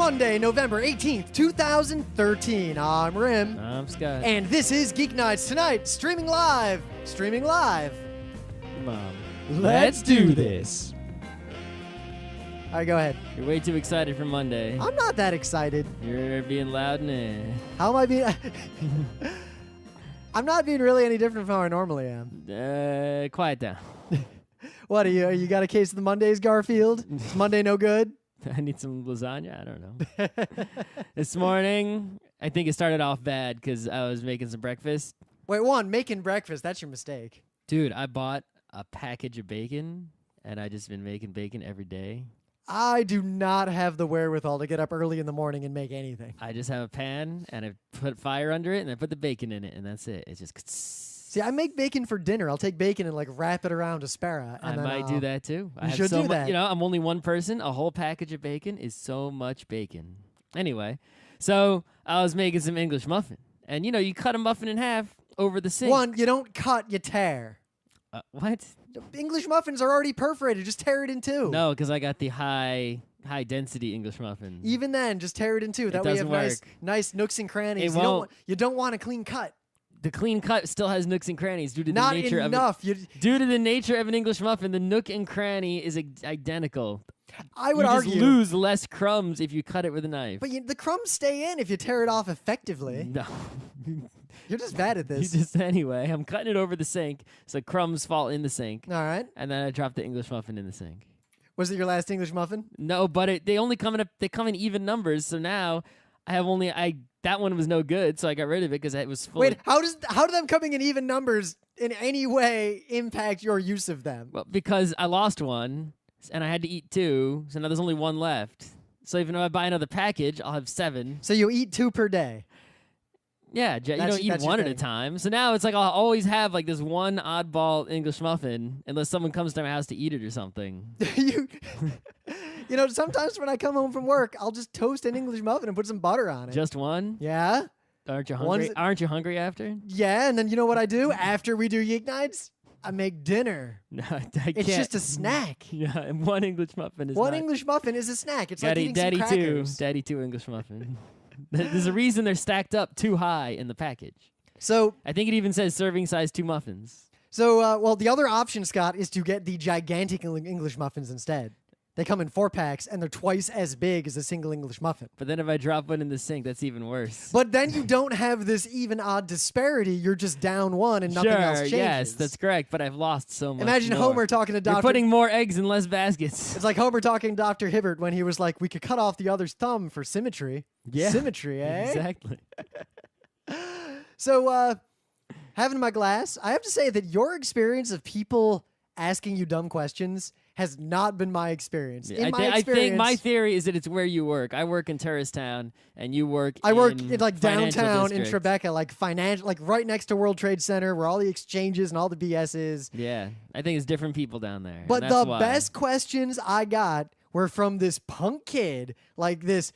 Monday, November 18th, 2013. I'm Rim. I'm Scott. And this is Geeknights Tonight, streaming live. Streaming live. Mom, Let's do this. All right, go ahead. You're way too excited for Monday. I'm not that excited. You're being loud and How am I being... I'm not being really any different from how I normally am. quiet down. What, are you got a case of the Mondays, Garfield? Is Monday no good? I need some lasagna. I don't know. This morning, I think it started off bad because I was making some breakfast. Wait, making breakfast, that's your mistake. Dude, I bought a package of bacon, and I just been making bacon every day. I do not have the wherewithal to get up early in the morning and make anything. I just have a pan, and I put fire under it, and I put the bacon in it, and that's it. It's just... See, I make bacon for dinner. I'll take bacon and like wrap it around Aspera. I might do that too. You should do that. You know, I'm only one person. A whole package of bacon is so much bacon. Anyway, so I was making some English muffin. And, you know, you cut a muffin in half over the sink. One, you don't cut, you tear. What? English muffins are already perforated. Just tear it in two. No, because I got the high density English muffin. Even then, just tear it in two. That way you have nice nooks and crannies. You don't want a clean cut. The clean cut still has nooks and crannies due to Not the nature enough. of it. Due to the nature of an English muffin, the nook and cranny is identical. I would argue you just lose less crumbs if you cut it with a knife. But the crumbs stay in if you tear it off effectively. No. You're just bad at this. Anyway, I'm cutting it over the sink, so crumbs fall in the sink. All right. And then I drop the English muffin in the sink. Was it your last English muffin? No, but they only come in even numbers, so now I have that one was no good, so I got rid of it because it was full. Wait, how do them coming in even numbers in any way impact your use of them? Well, because I lost one, and I had to eat two, so now there's only one left. So even if I buy another package, I'll have 7. So you eat 2 per day? Yeah, you don't eat one at a time. So now it's like I'll always have like this one oddball English muffin unless someone comes to my house to eat it or something. You know, sometimes when I come home from work, I'll just toast an English muffin and put some butter on it. Just one? Yeah. Aren't you hungry? Aren't you hungry after? Yeah, and then you know what I do after we do Geek Nights? I make dinner. No, I can't. It's just a snack. Yeah, and one English muffin is English muffin is a snack. It's like eating some crackers. Daddy 2 English muffin. There's a reason they're stacked up too high in the package. So I think it even says serving size 2 muffins. So, well, the other option, Scott, is to get the gigantic English muffins instead. They come in 4 packs, and they're twice as big as a single English muffin. But then if I drop one in the sink, that's even worse. But then you don't have this even odd disparity. You're just down one, and nothing else changes. Yes, that's correct, but I've lost so much Imagine more. Homer talking to Dr. You're putting more eggs in less baskets. It's like Homer talking to Dr. Hibbert when he was like, we could cut off the other's thumb for symmetry. Yeah. Symmetry, eh? Exactly. So, having my glass, I have to say that your experience of people asking you dumb questions has not been my experience. I think my theory is that it's where you work. I work in Tourist Town, and you work I work in like Financial downtown in District. Tribeca, like right next to World Trade Center, where all the exchanges and all the BS is. Yeah, I think it's different people down there. But and the that's why. best questions I got were from this punk kid, like this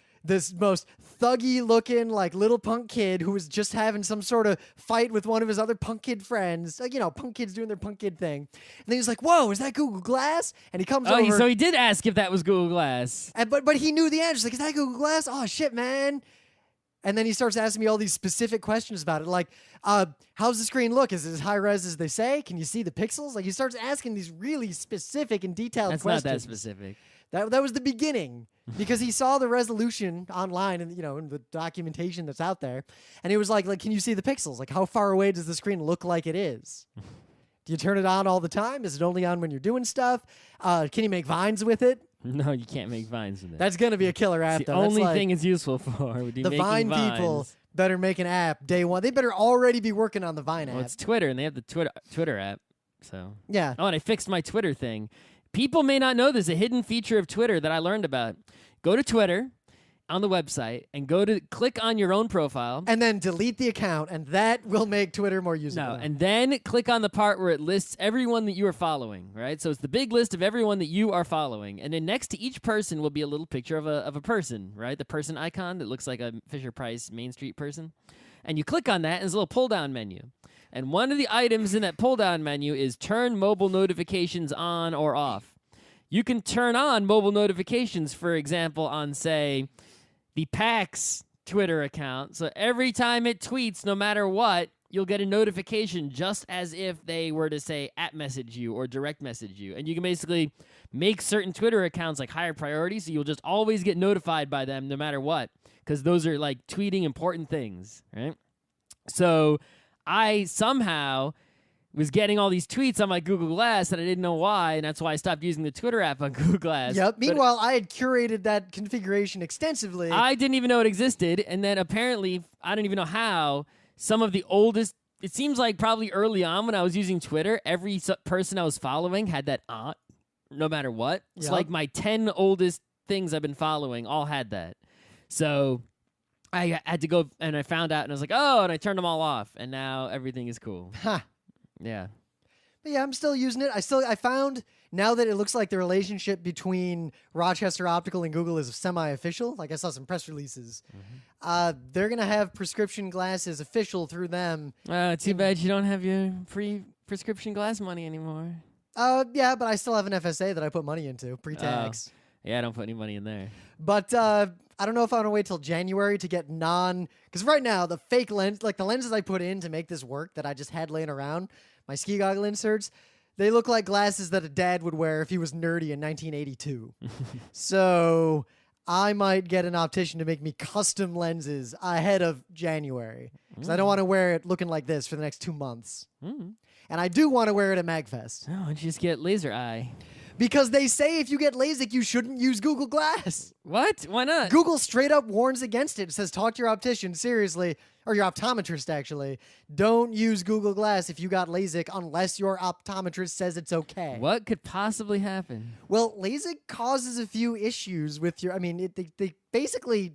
most thuggy looking like little punk kid who was just having some sort of fight with one of his other punk kid friends. Like, you know, punk kids doing their punk kid thing. And then he's like, whoa, is that Google Glass? And he comes over. So he did ask if that was Google Glass. And, but he knew the answer. He's like, is that Google Glass? Oh, shit, man. And then he starts asking me all these specific questions about it. Like, how's the screen look? Is it as high res as they say? Can you see the pixels? Like, he starts asking these really specific and detailed questions. That's not that specific. That was the beginning, because he saw the resolution online and, you know, in the documentation that's out there, and he was like, can you see the pixels? Like, how far away does the screen look like it is? Do you turn it on all the time? Is it only on when you're doing stuff? Can you make vines with it? No, you can't make vines with it. That's gonna be a killer app. It's the though. only That's thing it's useful for. The Vine people better make an app day one. They better already be working on the Vine app. Well, it's Twitter, and they have the Twitter app. So yeah. Oh, and I fixed my Twitter thing. People may not know there's a hidden feature of Twitter that I learned about. Go to Twitter on the website and click on your own profile. And then delete the account, and that will make Twitter more usable. No, and then click on the part where it lists everyone that you are following, right? So it's the big list of everyone that you are following. And then next to each person will be a little picture of a person, right? The person icon that looks like a Fisher-Price Main Street person. And you click on that, and there's a little pull-down menu. And one of the items in that pull-down menu is turn mobile notifications on or off. You can turn on mobile notifications, for example, on, say, the PAX Twitter account. So every time it tweets, no matter what, you'll get a notification just as if they were to say @message you or direct message you. And you can basically make certain Twitter accounts like higher priority, so you'll just always get notified by them no matter what, because those are like tweeting important things, right? So I somehow was getting all these tweets on my Google Glass and I didn't know why, and that's why I stopped using the Twitter app on Google Glass. Yep. Meanwhile, I had curated that configuration extensively. I didn't even know it existed, and then apparently, I don't even know how, some of the oldest, it seems like probably early on when I was using Twitter, every person I was following had that no matter what. It's like my 10 oldest things I've been following all had that. So I had to go, and I found out, and I was like, oh, and I turned them all off, and now everything is cool. Ha. Yeah. But yeah, I'm still using it. I found now that it looks like the relationship between Rochester Optical and Google is semi-official. Like I saw some press releases. They're gonna have prescription glasses official through them. Too bad you don't have your free prescription glass money anymore. Yeah, but I still have an FSA that I put money into pre-tax. Yeah, I don't put any money in there. But I don't know if I want to wait till January to get because right now the fake lens, like the lenses I put in to make this work that I just had laying around, my ski goggle inserts, they look like glasses that a dad would wear if he was nerdy in 1982. So I might get an optician to make me custom lenses ahead of January because I don't want to wear it looking like this for the next 2 months. And I do want to wear it at MagFest. Oh, why don't you just get laser eye? Because they say if you get LASIK, you shouldn't use Google Glass. What? Why not? Google straight up warns against it. It says, talk to your optician, seriously, or your optometrist, actually. Don't use Google Glass if you got LASIK unless your optometrist says it's okay. What could possibly happen? Well, LASIK causes a few issues with your... I mean, they basically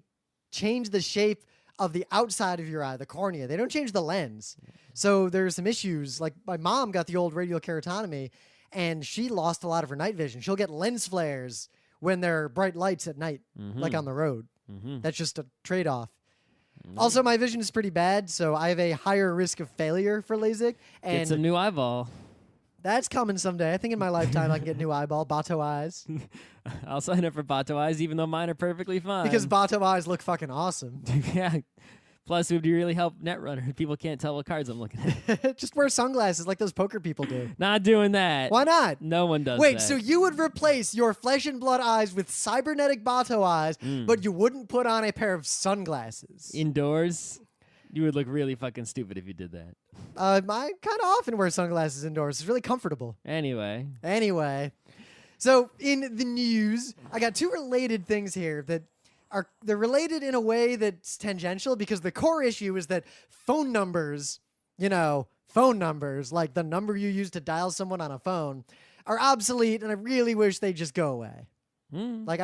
change the shape of the outside of your eye, the cornea. They don't change the lens. So there's some issues. Like, my mom got the old radial keratotomy, and she lost a lot of her night vision. She'll get lens flares when there are bright lights at night, like on the road. That's just a trade-off. Also, my vision is pretty bad, so I have a higher risk of failure for LASIK. And Get some new eyeball. that's coming someday. I think in my lifetime I can get a new eyeball, Bato eyes. I'll sign up for Bato eyes, even though mine are perfectly fine. Because Bato eyes look fucking awesome. Yeah. Plus, it would really help Netrunner. People can't tell what cards I'm looking at. Just wear sunglasses like those poker people do. Not doing that. Why not? No one does Wait, that. so you would replace your flesh and blood eyes with cybernetic Bato eyes, but you wouldn't put on a pair of sunglasses? Indoors, you would look really fucking stupid if you did that. I kind of often wear sunglasses indoors. It's really comfortable. Anyway. So in the news, I got two related things here that they're related in a way that's tangential because the core issue is that phone numbers, like the number you use to dial someone on a phone, are obsolete, and I really wish they'd just go away. Like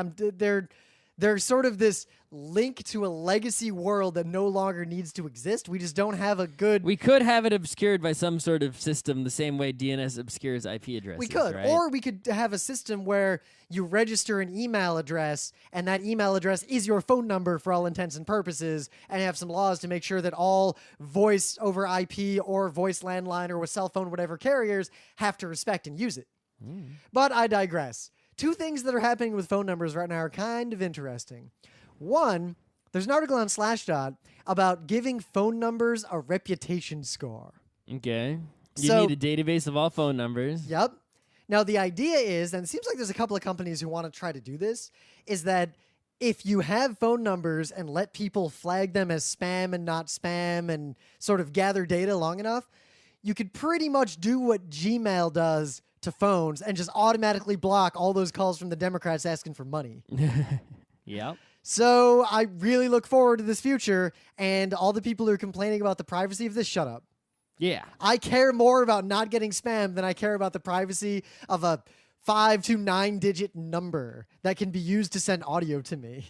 they're sort of this link to a legacy world that no longer needs to exist. We just don't have a good... We could have it obscured by some sort of system the same way DNS obscures IP addresses. We could. Right? Or we could have a system where you register an email address, and that email address is your phone number for all intents and purposes, and have some laws to make sure that all voice over IP or voice landline or with cell phone, whatever carriers, have to respect and use it. But I digress. Two things that are happening with phone numbers right now are kind of interesting. One, there's an article on Slashdot about giving phone numbers a reputation score. Okay. You need a database of all phone numbers. Yep. Now, the idea is, and it seems like there's a couple of companies who want to try to do this, is that if you have phone numbers and let people flag them as spam and not spam and sort of gather data long enough, you could pretty much do what Gmail does to phones and just automatically block all those calls from the Democrats asking for money. Yep. So I really look forward to this future, and all the people who are complaining about the privacy of this, shut up. Yeah. I care more about not getting spammed than I care about the privacy of a 5 to 9 digit number that can be used to send audio to me.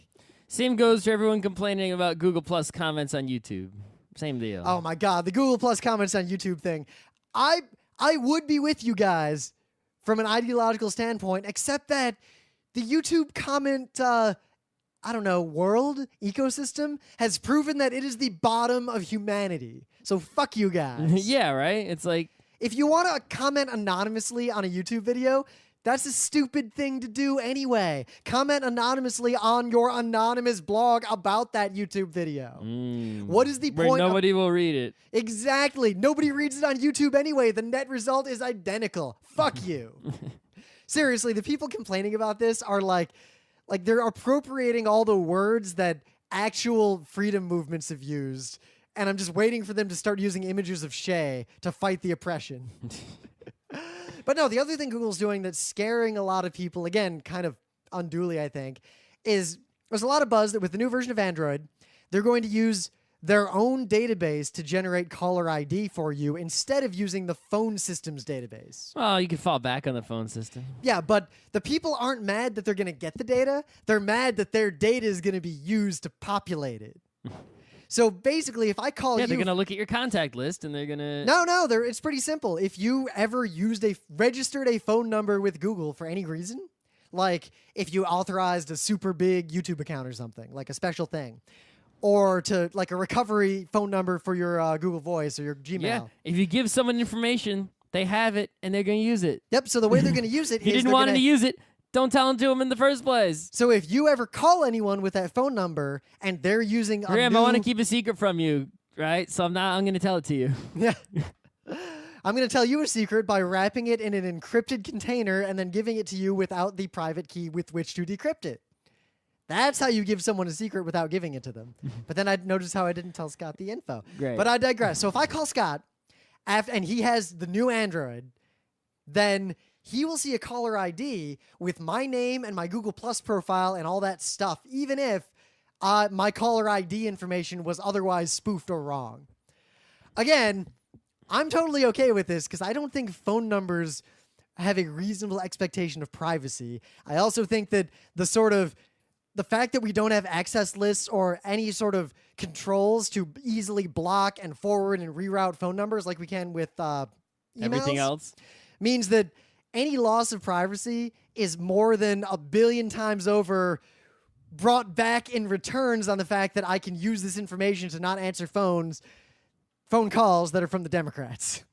Same goes to everyone complaining about Google Plus comments on YouTube. Same deal. Oh my God, the Google Plus comments on YouTube thing. I would be with you guys from an ideological standpoint, except that the YouTube comment, world ecosystem has proven that it is the bottom of humanity. So fuck you guys. Yeah, right? It's like... If you want to comment anonymously on a YouTube video, That's a stupid thing to do anyway. Comment anonymously on your anonymous blog about that YouTube video. What is the point? Where nobody will read it. Exactly. Nobody reads it on YouTube anyway. The net result is identical. Fuck you. Seriously, the people complaining about this are like they're appropriating all the words that actual freedom movements have used. And I'm just waiting for them to start using images of Shay to fight the oppression. But no, the other thing Google's doing that's scaring a lot of people, again, kind of unduly, I think, is there's a lot of buzz that with the new version of Android, they're going to use their own database to generate caller ID for you instead of using the phone system's database. Well, you can fall back on the phone system. Yeah, but the people aren't mad that they're going to get the data. They're mad that their data is going to be used to populate it. So basically, if I call you... they're going to look at your contact list and they're going to... No, it's pretty simple. If you ever registered a phone number with Google for any reason, like if you authorized a super big YouTube account or something, like a special thing, or to like a recovery phone number for your Google Voice or your Gmail. Yeah, if you give someone information, they have it and they're going to use it. Yep, so the way they're going to use it if you didn't want them to use it, don't tell them to them in the first place. So if you ever call anyone with that phone number and they're using Graham, I want to keep a secret from you, right? So I'm going to tell it to you. Yeah. I'm going to tell you a secret by wrapping it in an encrypted container and then giving it to you without the private key with which to decrypt it. That's how you give someone a secret without giving it to them. But then I noticed how I didn't tell Scott the info. Great. But I digress. So if I call Scott and he has the new Android, then he will see a caller ID with my name and my Google Plus profile and all that stuff, even if my caller ID information was otherwise spoofed or wrong. Again, I'm totally okay with this because I don't think phone numbers have a reasonable expectation of privacy. I also think that the fact that we don't have access lists or any sort of controls to easily block and forward and reroute phone numbers like we can with emails, everything else means that any loss of privacy is more than a billion times over brought back in returns on the fact that I can use this information to not answer phone calls that are from the Democrats.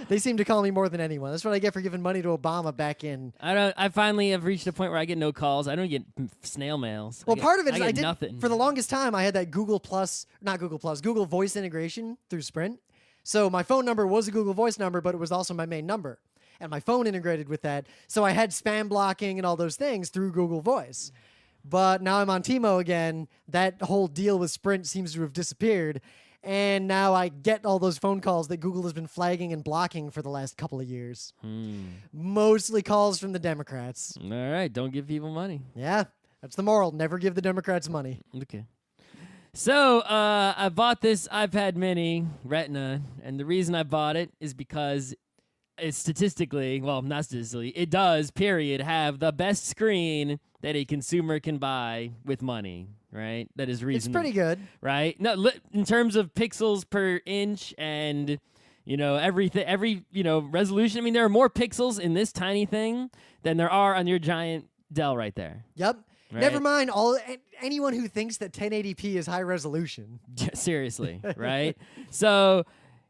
They seem to call me more than anyone. That's what I get for giving money to Obama back in. I finally have reached a point where I get no calls. I don't get snail mails. Well, part of it is I did nothing. For the longest time, I had that Google Voice integration through Sprint. So my phone number was a Google Voice number, but it was also my main number. And my phone integrated with that. So I had spam blocking and all those things through Google Voice. But now I'm on T-Mo again. That whole deal with Sprint seems to have disappeared. And now I get all those phone calls that Google has been flagging and blocking for the last couple of years. Mostly calls from the Democrats. All right, don't give people money. Yeah, that's the moral. Never give the Democrats money. Okay. So I bought this iPad mini Retina, and the reason I bought it is because it's statistically, well, not statistically, it does, period, have the best screen that a consumer can buy with money, right? That is reasonable. It's pretty good. Right? No, in terms of pixels per inch and, every resolution. I mean, there are more pixels in this tiny thing than there are on your giant Dell right there. Yep. Right? Never mind anyone who thinks that 1080p is high resolution. Seriously, right? So...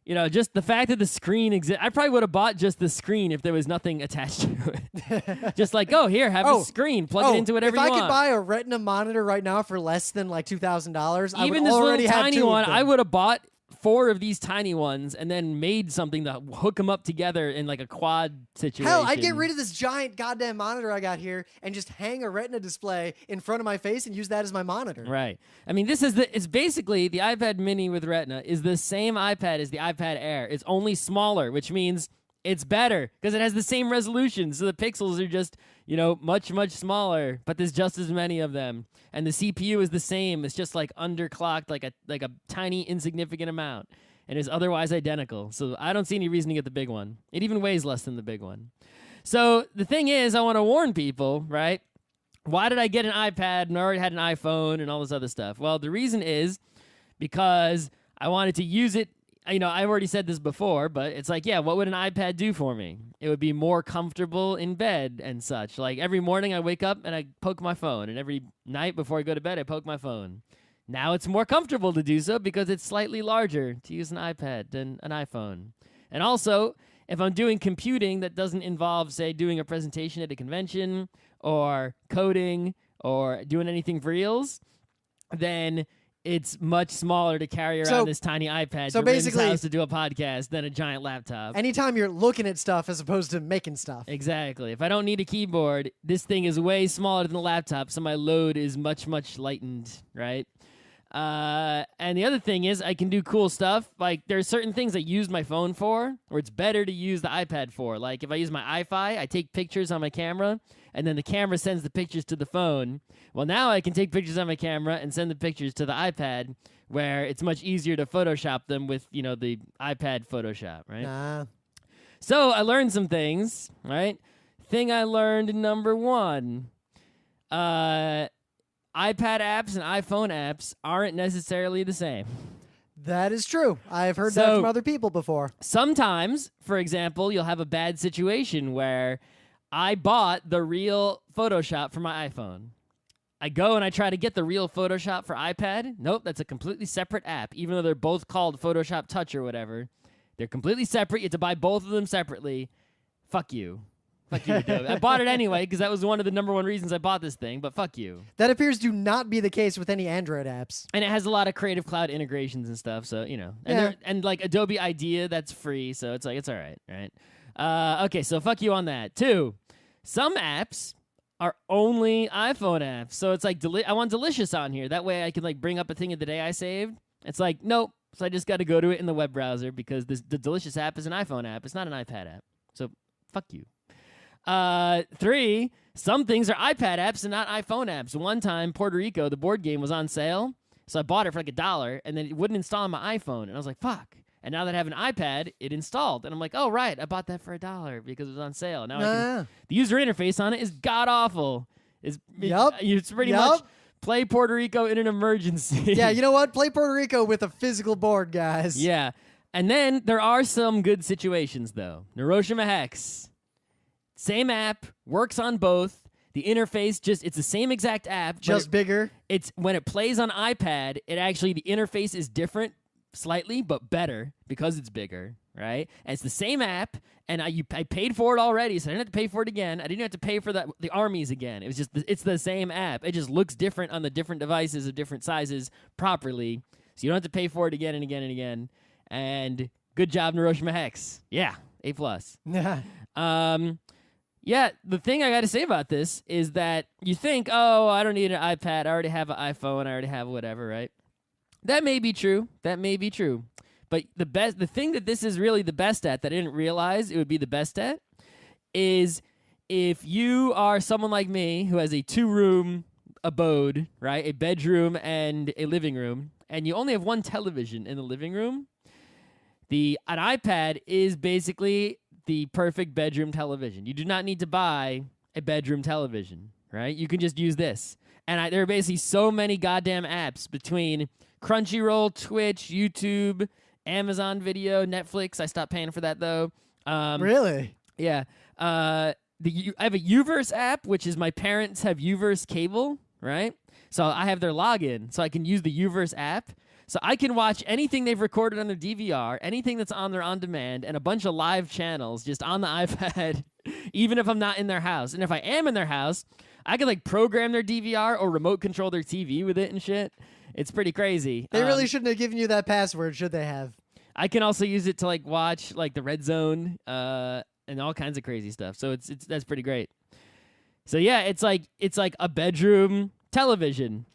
just the fact that the screen exists. I probably would have bought just the screen if there was nothing attached to it. Just like, here, have a screen, plug it into whatever you want. If I could buy a Retina monitor right now for less than like $2,000, I would even this already little have tiny two one, of them. I would have bought 4 of these tiny ones and then made something to hook them up together in like a quad situation. Hell, I'd get rid of this giant goddamn monitor I got here and just hang a Retina display in front of my face and use that as my monitor. Right. I mean, it's basically the iPad mini with Retina is the same iPad as the iPad Air. It's only smaller, which means it's better because it has the same resolution. So the pixels are just, much, much smaller, but there's just as many of them. And the CPU is the same. It's just like underclocked, like a tiny insignificant amount, and is otherwise identical. So I don't see any reason to get the big one. It even weighs less than the big one. So the thing is, I want to warn people, right? Why did I get an iPad and I already had an iPhone and all this other stuff? Well, the reason is because I wanted to use it. I've already said this before, but it's like, what would an iPad do for me? It would be more comfortable in bed and such. Like every morning I wake up and I poke my phone, and every night before I go to bed I poke my phone. Now it's more comfortable to do so because it's slightly larger to use an iPad than an iPhone. And also, if I'm doing computing that doesn't involve, say, doing a presentation at a convention or coding or doing anything for reals, then it's much smaller to carry around this tiny iPad to Rim's house to do a podcast than a giant laptop. Anytime you're looking at stuff as opposed to making stuff. Exactly. If I don't need a keyboard, this thing is way smaller than the laptop, so my load is much, much lightened, right? And the other thing is I can do cool stuff. Like, there are certain things I use my phone for, or it's better to use the iPad for. Like, if I use my iPhi, I take pictures on my camera, and then the camera sends the pictures to the phone. Well, now I can take pictures on my camera and send the pictures to the iPad, where it's much easier to Photoshop them with, the iPad Photoshop, right? So I learned some things, right? Thing I learned, number one, iPad apps and iPhone apps aren't necessarily the same. That is true. I've heard that from other people before. Sometimes, for example, you'll have a bad situation where I bought the real Photoshop for my iPhone. I go and I try to get the real Photoshop for iPad. Nope, that's a completely separate app, even though they're both called Photoshop Touch or whatever. They're completely separate. You have to buy both of them separately. Fuck you. Fuck you, Adobe. I bought it anyway because that was one of the number one reasons I bought this thing, but fuck you. That appears to not be the case with any Android apps. And it has a lot of Creative Cloud integrations and stuff, so, And like Adobe Idea, that's free, so it's like, it's all right, right? Okay, so fuck you on that. 2, some apps are only iPhone apps. So it's like, I want Delicious on here. That way I can like bring up a thing of the day I saved. It's like, nope. So I just got to go to it in the web browser because the Delicious app is an iPhone app. It's not an iPad app. So fuck you. 3, some things are iPad apps and not iPhone apps. One time, Puerto Rico, the board game was on sale. So I bought it for like $1 and then it wouldn't install on my iPhone. And I was like, fuck. And now that I have an iPad, it installed. And I'm like, oh, right, I bought that for $1 because it was on sale. Now the user interface on it is god-awful. It's pretty much play Puerto Rico in an emergency. Yeah, you know what? Play Puerto Rico with a physical board, guys. Yeah. And then there are some good situations, though. Hiroshima Hex. Same app, works on both. The interface it's the same exact app. Just bigger. It's when it plays on iPad, the interface is different slightly, but better because it's bigger, right? And it's the same app, and I paid for it already, so I didn't have to pay for it again. I didn't have to pay for the armies again. It was just it's the same app. It just looks different on the different devices of different sizes properly, so you don't have to pay for it again and again and again. And good job, Hiroshima Hex. Yeah, A+. Yeah, the thing I got to say about this is that you think, oh, I don't need an iPad. I already have an iPhone. I already have whatever, right? That may be true. But the thing that this is really the best at that I didn't realize it would be the best at is if you are someone like me who has a 2-room abode, right? A bedroom and a living room, and you only have one television in the living room, an iPad is basically the perfect bedroom television. You do not need to buy a bedroom television, right? You can just use this. And there are basically so many goddamn apps between Crunchyroll, Twitch, YouTube, Amazon Video, Netflix. I stopped paying for that, though. Really? Yeah. I have a Uverse app, which is my parents have Uverse cable, right? So I have their login, so I can use the Uverse app. So I can watch anything they've recorded on their DVR, anything that's on their on-demand, and a bunch of live channels just on the iPad, even if I'm not in their house. And if I am in their house, I can like program their DVR or remote control their TV with it and shit. It's pretty crazy. They really shouldn't have given you that password, should they have? I can also use it to like watch like the Red Zone and all kinds of crazy stuff. So that's pretty great. So yeah, it's like a bedroom television.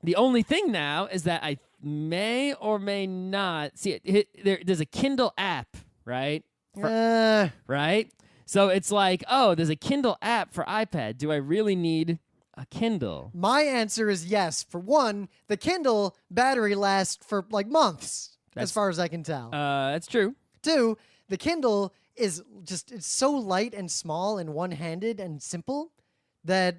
The only thing now is that I may or may not see it. There's a Kindle app, right? Right? So it's like, oh, there's a Kindle app for iPad. Do I really need a Kindle? My answer is yes. For one, the Kindle battery lasts for like months, as far as I can tell. That's true. 2, the Kindle is it's so light and small and one-handed and simple that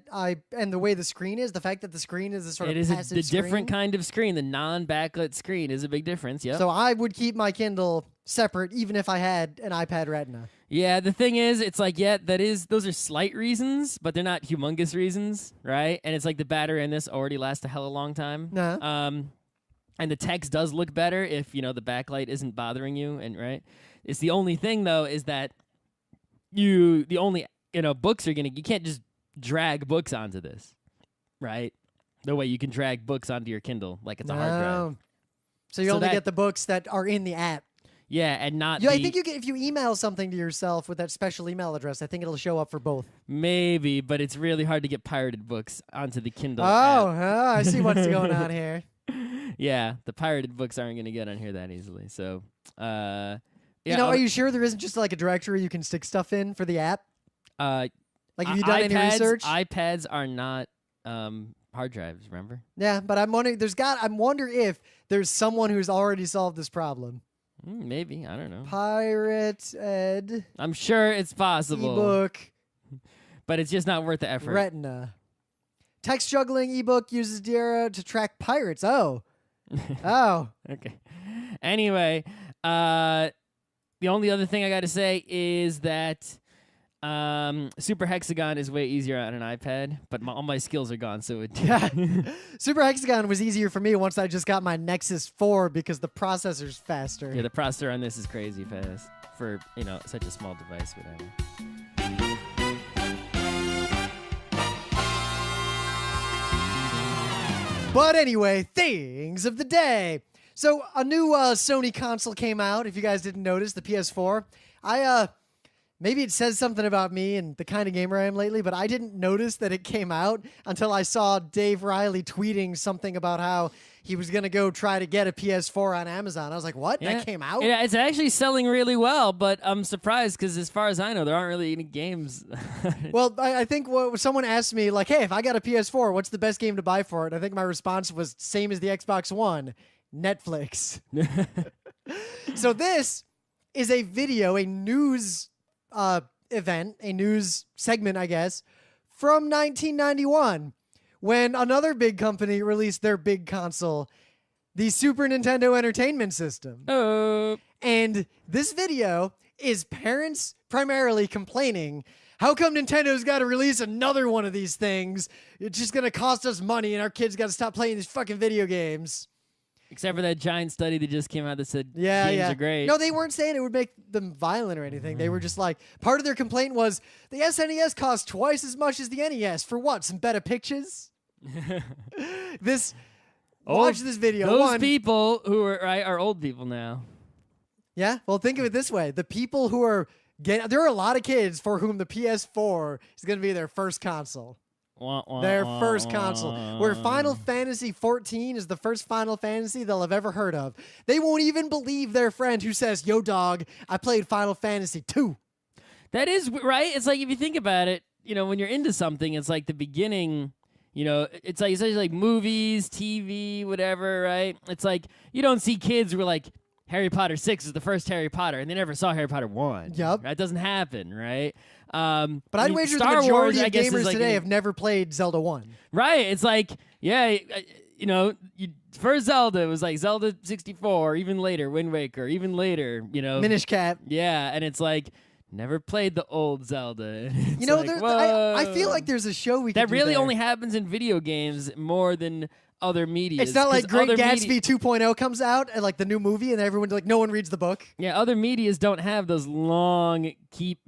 and the way the screen is, the fact that the screen is a sort of passive the different kind of screen, the non-backlit screen is a big difference, yeah. So I would keep my Kindle separate even if I had an iPad Retina. Yeah, the thing is, it's like, those are slight reasons, but they're not humongous reasons, right? And it's like the battery in this already lasts a hella long time. And the text does look better if, the backlight isn't bothering you, and right? It's the only thing, though, is that books are you can't just drag books onto this, right? The way you can drag books onto your Kindle, like it's a hard drive. So you only get the books that are in the app. Yeah, and not I think you get, if you email something to yourself with that special email address, I think it'll show up for both. Maybe, but it's really hard to get pirated books onto the Kindle app. I see what's going on here. Yeah, the pirated books aren't going to get on here that easily. So, are you sure there isn't just like a directory you can stick stuff in for the app? Like, have you done any research? iPads are not hard drives, remember? Yeah, but I'm wondering. I wonder if there's someone who's already solved this problem. Maybe, I don't know. Pirate Ed. I'm sure it's possible. Ebook. But it's just not worth the effort. Retina. Text juggling ebook uses Diera to track pirates. Oh. Okay. Anyway, the only other thing I got to say is that Super Hexagon is way easier on an iPad, but all my skills are gone, so Super Hexagon was easier for me once I just got my Nexus 4 because the processor's faster. Yeah, the processor on this is crazy fast for, such a small device, whatever. But anyway, things of the day. So a new Sony console came out, if you guys didn't notice, the PS4. Maybe it says something about me and the kind of gamer I am lately, but I didn't notice that it came out until I saw Dave Riley tweeting something about how he was going to go try to get a PS4 on Amazon. I was like, what? Yeah. That came out? Yeah, it's actually selling really well, but I'm surprised because as far as I know, there aren't really any games. Well, I think someone asked me, like, hey, if I got a PS4, what's the best game to buy for it? I think my response was same as the Xbox One, Netflix. So this is a video, a news event, a news segment, I guess, from 1991 when another big company released their big console, the Super Nintendo Entertainment System. And this video is parents primarily complaining, how come Nintendo's got to release another one of these things? It's just going to cost us money and our kids got to stop playing these fucking video games. Except for that giant study that just came out that said games are great. No, they weren't saying it would make them violent or anything. They were just like, part of their complaint was the SNES cost twice as much as the NES. For what? Some better pictures? Watch this video. Those people who are old people now. Yeah? Well, think of it this way. The people who are there are a lot of kids for whom the PS4 is going to be their first console. Their first console, where Final Fantasy 14 is the first Final Fantasy they'll have ever heard of. They won't even believe their friend who says, yo, dog, I played Final Fantasy 2. That is, right? It's like, if you think about it, when you're into something, it's like the beginning, it's like movies, TV, whatever, right? It's like, you don't see kids who are like, Harry Potter 6 is the first Harry Potter, and they never saw Harry Potter 1. Yep. That doesn't happen, right? But I'd wager the majority of gamers today have never played Zelda 1. Right. It's like, first Zelda, it was like Zelda 64, even later, Wind Waker, even later, Minish Cap. Yeah, and it's like, never played the old Zelda. I feel like there's a show we could that do really there. only happens in video games more than other media. It's not like Great Gatsby 2.0 comes out and like the new movie and everyone's like, no one reads the book. Yeah, other medias don't have those long, keep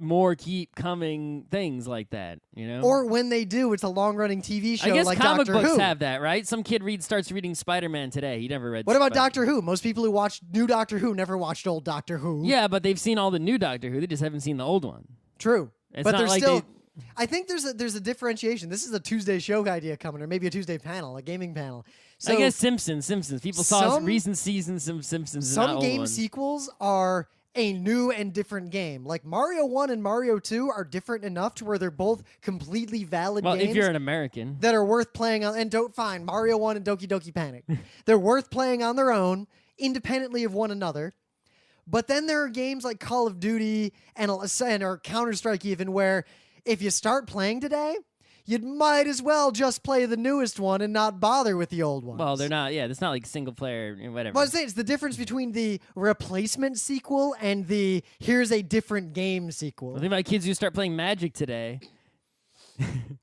coming things like that, Or when they do, it's a long-running TV show I guess like comic Doctor books Who. have that, right? Some kid starts reading Spider-Man today. He never read What about Doctor Who? Most people who watch new Doctor Who never watched old Doctor Who. Yeah, but they've seen all the new Doctor Who. They just haven't seen the old one. True. It's but not there's like still... I think there's a differentiation. This is a Tuesday show idea coming, or maybe a Tuesday panel, a gaming panel. So I guess Simpsons. People saw recent seasons of Simpsons. Some game sequels are a new and different game. Like Mario 1 and Mario 2 are different enough to where they're both completely valid games. Well, if you're an American. That are worth playing on. And don't find Mario 1 and Doki Doki Panic. They're worth playing on their own, independently of one another. But then there are games like Call of Duty or Counter-Strike even, where if you start playing today, you might as well just play the newest one and not bother with the old ones. Well, they're not. Yeah, it's not like single player, whatever. Well, I was saying it's the difference between the replacement sequel and the here's a different game sequel. Well, think about kids who start playing Magic today.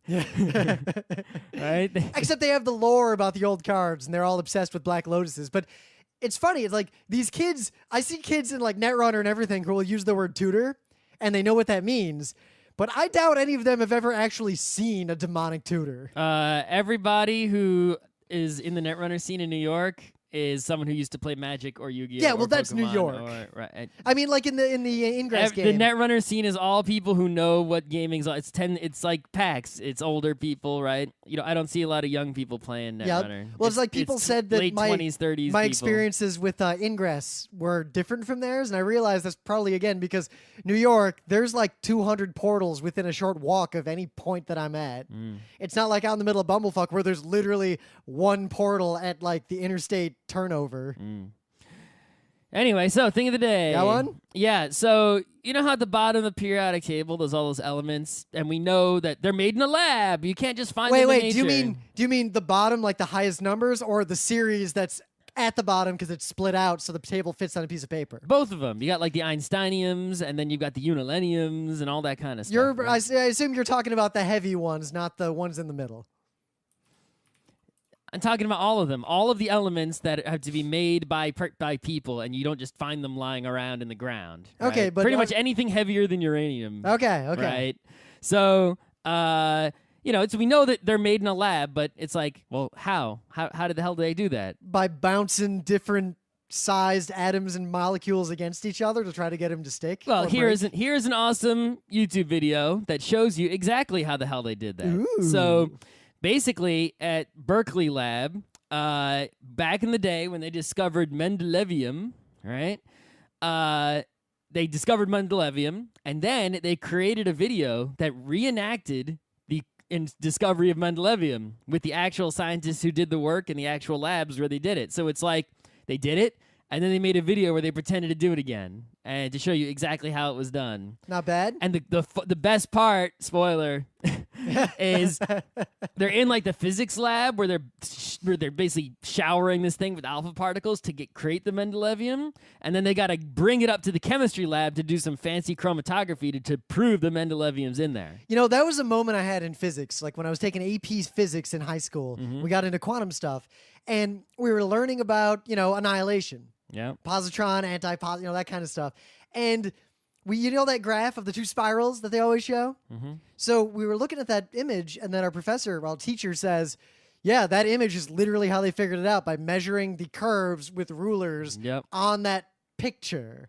Yeah. Right? Except they have the lore about the old cards, and they're all obsessed with Black Lotuses. But it's funny. It's like these kids. I see kids in like Netrunner and everything who will use the word tutor, and they know what that means. But I doubt any of them have ever actually seen a demonic tutor. Everybody who is in the Netrunner scene in New York is someone who used to play Magic or Yu-Gi-Oh! Yeah, well, or that's New Pokemon York. Right. I mean, like in the Ingress The game. Netrunner scene is all people who know what gaming's. It's like PAX. It's older people, right? I don't see a lot of young people playing Netrunner. Well, it's like people said that late my 20s, 30s. my people. experiences with Ingress were different from theirs, and I realized that's probably again because New York, there's like 200 portals within a short walk of any point that I'm at. It's not like out in the middle of Bumblefuck where there's literally one portal at like the interstate turnover. Anyway, so thing of the day. Got one? Yeah, so you know how at the bottom of the periodic table there's all those elements, and we know that they're made in a lab. You can't just find them in Wait, nature. do you mean the bottom, like the highest numbers, or the series that's at the bottom because it's split out so the table fits on a piece of paper? Both of them. You got like the Einsteiniums, and then you've got the Unileniums, and all that kind of stuff. I assume you're talking about the heavy ones, not the ones in the middle. I'm talking about all of them, all of the elements that have to be made by people, and you don't just find them lying around in the ground. Right? Okay, but pretty much anything heavier than uranium. Okay. Right. So, we know that they're made in a lab, but it's like, well, how did the hell do they do that? By bouncing different sized atoms and molecules against each other to try to get them to stick. Well, or here's break? an awesome YouTube video that shows you exactly how the hell they did that. Ooh. So. Basically, at Berkeley Lab, back in the day when they discovered Mendelevium, right? They discovered Mendelevium, and then they created a video that reenacted the discovery of Mendelevium with the actual scientists who did the work in the actual labs where they did it. So it's like they did it, and then they made a video where they pretended to do it again, and to show you exactly how it was done. Not bad. And the best part, spoiler, is they're in like the physics lab where they're basically showering this thing with alpha particles to create the Mendelevium, and then they got to bring it up to the chemistry lab to do some fancy chromatography to prove the Mendelevium's in there. That was a moment I had in physics, like when I was taking AP physics in high school. We got into quantum stuff, and we were learning about annihilation. Yeah. Positron, anti-positron, that kind of stuff. And that graph of the two spirals that they always show? So we were looking at that image, and then our teacher says, yeah, that image is literally how they figured it out, by measuring the curves with rulers on that picture.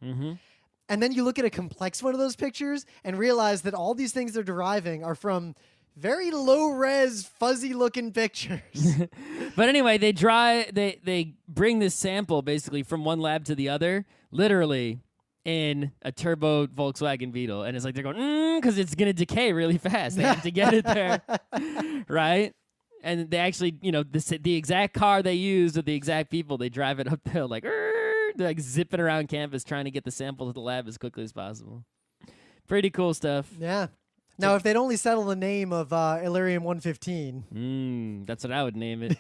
And then you look at a complex one of those pictures and realize that all these things they're deriving are from very low-res, fuzzy-looking pictures. But anyway, they bring this sample basically from one lab to the other, literally in a turbo Volkswagen Beetle, and it's like they're going because it's gonna decay really fast. They have to get it there, right? And they actually, the exact car they used with the exact people, they drive it up the hill they're like zipping around campus trying to get the sample to the lab as quickly as possible. Pretty cool stuff. Yeah. Now, if they'd only settle the name of Illyrium 115. That's what I would name it.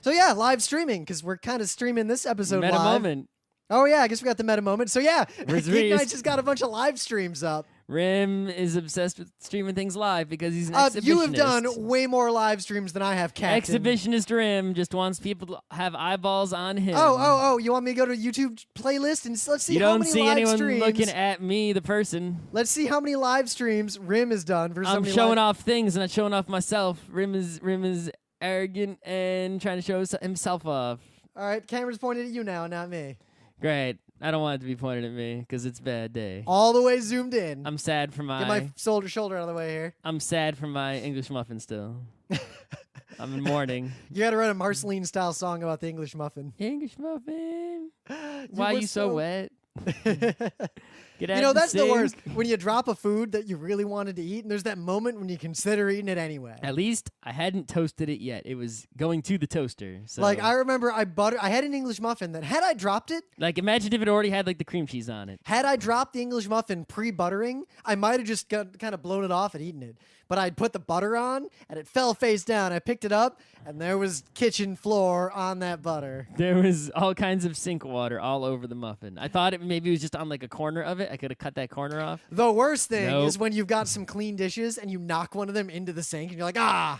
So, yeah, live streaming, because we're kind of streaming this episode Meta live. moment. Oh, yeah, I guess we got the meta moment. So, yeah, Where's Geeknights Reese? just got a bunch of live streams up. Rim is obsessed with streaming things live because he's an exhibitionist. You have done way more live streams than I have, Captain. Exhibitionist Rim just wants people to have eyeballs on him. Oh, you want me to go to YouTube playlist and let's see you how don't many see live anyone streams. looking at me, the person. Let's see how many live streams Rim has done versus how I'm many showing off things, not showing off myself. Rim is arrogant and trying to show himself off. All right, camera's pointed at you now, not me. Great. I don't want it to be pointed at me because it's a bad day. All the way zoomed in. I'm sad for Get my shoulder out of the way here. I'm sad for my English muffin still. I'm in mourning. You got to write a Marceline style song about the English muffin. English muffin. Why are you so wet? Get out You know, and that's the sing. worst. When you drop a food that you really wanted to eat, and there's that moment when you consider eating it anyway. At least I hadn't toasted it yet. It was going to the toaster. So. Like, I remember I had an English muffin that, had I dropped it, Like, imagine if it already had, like, the cream cheese on it. had I dropped the English muffin pre-buttering, I might have just kind of blown it off and eaten it. But I'd put the butter on, and it fell face down. I picked it up, and there was kitchen floor on that butter. There was all kinds of sink water all over the muffin. I thought maybe it was just on, like, a corner of it. I could have cut that corner off. The worst thing Nope. is when you've got some clean dishes and you knock one of them into the sink and you're like,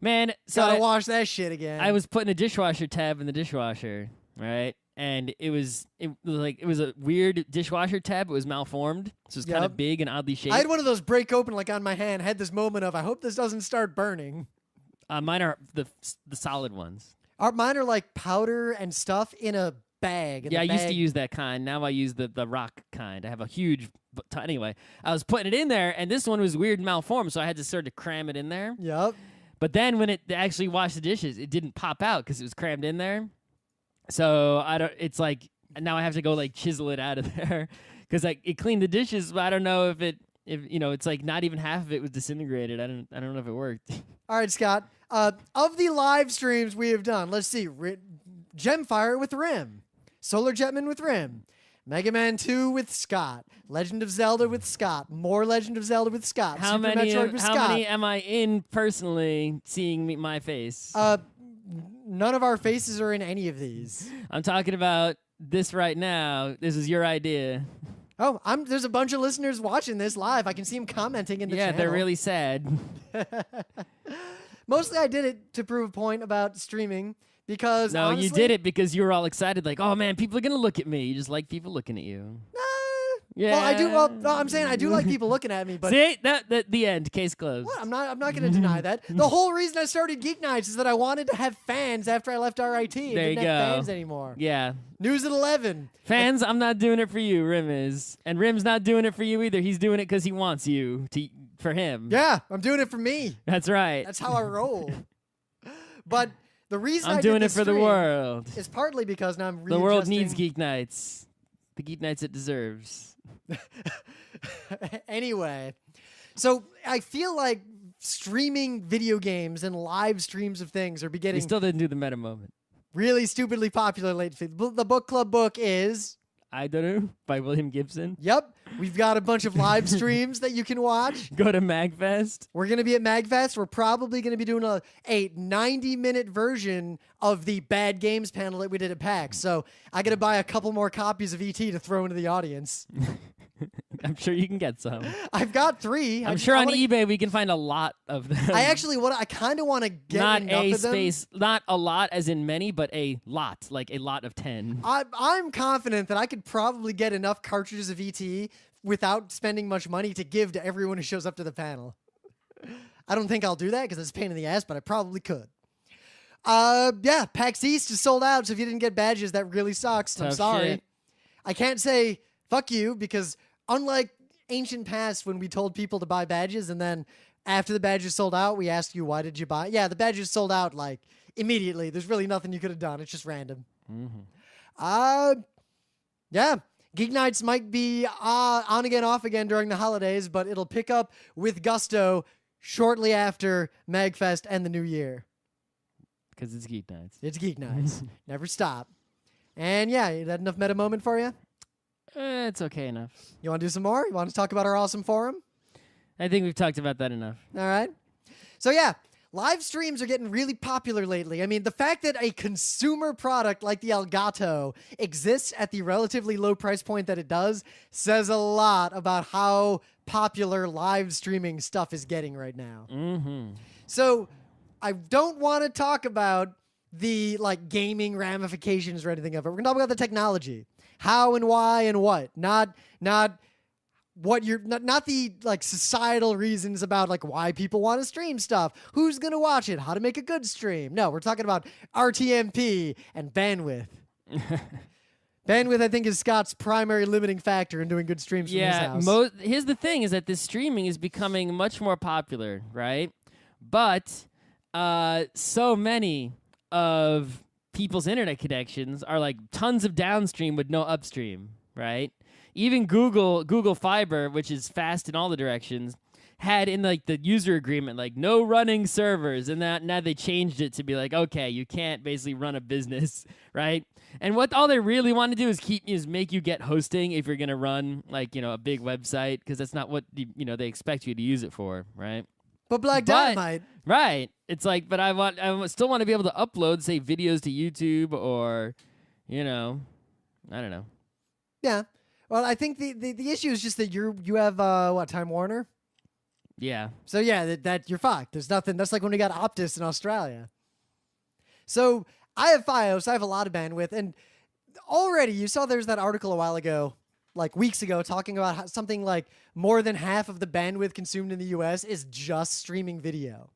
Man, so gotta wash that shit again. I was putting a dishwasher tab in the dishwasher, right? And it was a weird dishwasher tab. It was malformed, so it was kind of big and oddly shaped. I had one of those break open like on my hand. Had this moment of I hope this doesn't start burning. Mine are the solid ones. Mine are like powder and stuff in a bag. And Yeah, I the used to bag- use that kind. Now I use the rock kind. I have a huge. Anyway, I was putting it in there, and this one was weird and malformed, so I had to sort of cram it in there. Yep. But then when it actually washed the dishes, it didn't pop out because it was crammed in there. So I don't. It's like now I have to go like chisel it out of there because it cleaned the dishes, but I don't know if it's like not even half of it was disintegrated. I don't know if it worked. All right, Scott. Of the live streams we have done, let's see. Gemfire with Rim, Solar Jetman with Rim, Mega Man 2 with Scott, Legend of Zelda with Scott, more Legend of Zelda with Scott, How Super many? Metroid with How Scott. many am I in personally seeing my face? None of our faces are in any of these. I'm talking about this right now. This is your idea. Oh, there's a bunch of listeners watching this live. I can see them commenting in the channel. Yeah, they're really sad. Mostly I did it to prove a point about streaming because No, honestly, you did it because you were all excited, like, oh man, people are gonna look at me. You just like people looking at you. Yeah. Well, I do. Well, no, I'm saying I do like people looking at me, but See, that the end. Case closed. what? I'm not going to deny that. The whole reason I started Geeknights is that I wanted to have fans after I left RIT. And There you didn't have go. fans anymore. Yeah. News at 11. Fans, I'm not doing it for you. Rim is, and Rim's not doing it for you either. He's doing it because he wants you for him. Yeah, I'm doing it for me. That's right. That's how I roll. But the reason I'm I doing did it this for the stream world. is partly because now I'm The world needs readjusting- Geek Nights. The Geek Nights it deserves. Anyway, so I feel like streaming video games and live streams of things are We beginning still didn't do the meta moment. really stupidly popular lately. The book club book is, I don't know, by William Gibson. yep, we've got a bunch of live streams that you can watch. Go to MagFest. We're going to be at MagFest. We're probably going to be doing a 90-minute version of the Bad Games panel that we did at PAX. So I got to buy a couple more copies of ET to throw into the audience. I'm sure you can get some. I've got 3. I'm sure on eBay we can find a lot of them. I kind of want to get not enough a of them. space, not a lot as in many, but a lot, like a lot of 10. I'm confident that I could probably get enough cartridges of ET without spending much money to give to everyone who shows up to the panel. I don't think I'll do that because it's a pain in the ass, but I probably could. Yeah, PAX East is sold out, so if you didn't get badges, that really sucks. I'm Tough sorry. shit. I can't say fuck you because unlike ancient past when we told people to buy badges and then after the badges sold out, we asked you, why did you buy? Yeah, the badges sold out like immediately. There's really nothing you could have done. It's just random. Yeah. Geeknights might be on again, off again during the holidays, but it'll pick up with gusto shortly after MagFest and the new year. Because it's Geek Nights. It's Geeknights. Never stop. And yeah, is that enough meta moment for you? It's okay enough. You want to do some more? You want to talk about our awesome forum? I think we've talked about that enough. All right. So yeah, live streams are getting really popular lately. I mean, the fact that a consumer product like the Elgato exists at the relatively low price point that it does says a lot about how popular live streaming stuff is getting right now. Mm-hmm. So I don't want to talk about the like gaming ramifications or anything of it. We're going to talk about the technology. How and why and what. Not what you're not the like societal reasons about like why people want to stream stuff, who's going to watch it, how to make a good stream. No, we're talking about RTMP and bandwidth. Bandwidth, I think, is Scott's primary limiting factor in doing good streams from his house. Here's the thing is that this streaming is becoming much more popular, right? But so many of people's internet connections are like tons of downstream with no upstream, right? Even Google Fiber, which is fast in all the directions, had in like the user agreement like no running servers, and that now they changed it to be like, okay, you can't basically run a business, right? And what all they really want to do is make you get hosting if you're gonna run like a big website, because that's not what they expect you to use it for, right? But Black Dynamite. Right. It's like, but I still want to be able to upload, say, videos to YouTube or, I don't know. Yeah. Well, I think the issue is just that you have Time Warner. Yeah. So yeah, that you're fucked. There's nothing. That's like when we got Optus in Australia. So I have Fios. I have a lot of bandwidth, and already you saw there's that article a while ago, like weeks ago, talking about how something like more than half of the bandwidth consumed in the U.S. is just streaming video.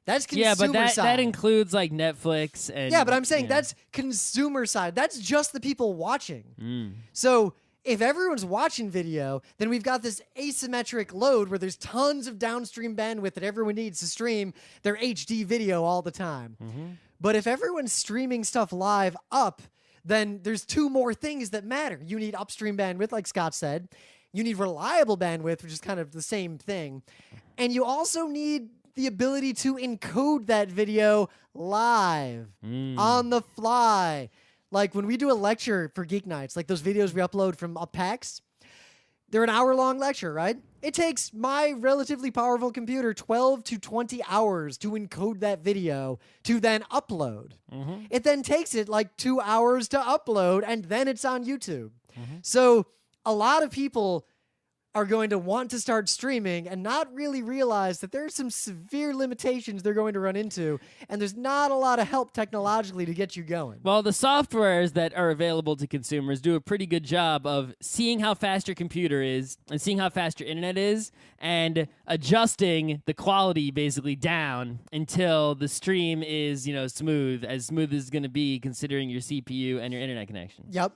That's consumer but that side. includes like Netflix and Yeah, but I'm saying that's consumer side. That's just the people watching. So if everyone's watching video, then we've got this asymmetric load where there's tons of downstream bandwidth that everyone needs to stream their HD video all the time. But if everyone's streaming stuff live up, then there's two more things that matter. You need upstream bandwidth, like Scott said. You need reliable bandwidth, which is kind of the same thing. And you also need the ability to encode that video live on the fly. Like when we do a lecture for Geeknights, like those videos we upload from PAX, they're an hour-long lecture, right? It takes my relatively powerful computer 12 to 20 hours to encode that video to then upload. It then takes it like 2 hours to upload, and then it's on YouTube. So a lot of people are going to want to start streaming and not really realize that there are some severe limitations they're going to run into, and there's not a lot of help technologically to get you going. Well, the softwares that are available to consumers do a pretty good job of seeing how fast your computer is and seeing how fast your internet is and adjusting the quality basically down until the stream is, smooth as it's going to be considering your CPU and your internet connection. Yep.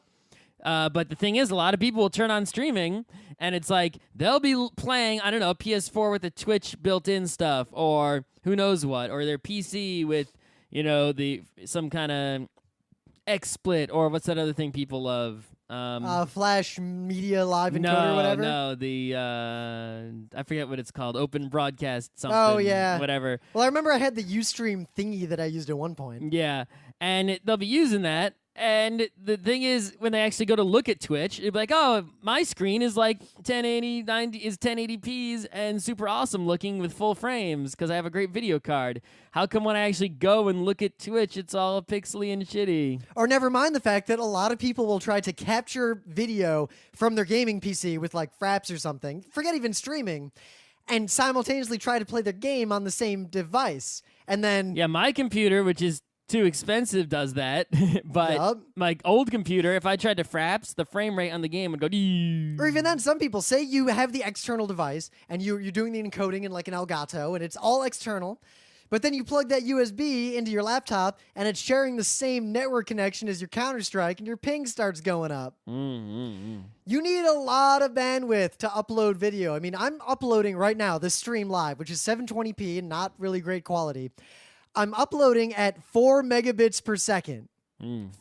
But the thing is, a lot of people will turn on streaming, and it's like they'll be playing, I don't know, PS4 with the Twitch built-in stuff, or who knows what, or their PC with, some kind of XSplit, or what's that other thing people love? Flash Media Live Encoder or whatever? No, I forget what it's called, Open Broadcast something. Oh, yeah. Whatever. Well, I remember I had the Ustream thingy that I used at one point. Yeah, and they'll be using that. And the thing is, when they actually go to look at Twitch, it'd be like, oh, my screen is like 1080, 90 is 1080p's and super awesome looking with full frames because I have a great video card. How come when I actually go and look at Twitch, it's all pixely and shitty? Or never mind the fact that a lot of people will try to capture video from their gaming PC with like Fraps or something, forget even streaming, and simultaneously try to play their game on the same device. And then... Yeah, my computer, which is too expensive, does that. But my old computer, if I tried to Fraps, the frame rate on the game would go... Or even then, some people say you have the external device and you're doing the encoding in like an Elgato and it's all external, but then you plug that USB into your laptop and it's sharing the same network connection as your Counter-Strike and your ping starts going up. You need a lot of bandwidth to upload video. I mean, I'm uploading right now this stream live, which is 720p and not really great quality. I'm uploading at 4 megabits per second.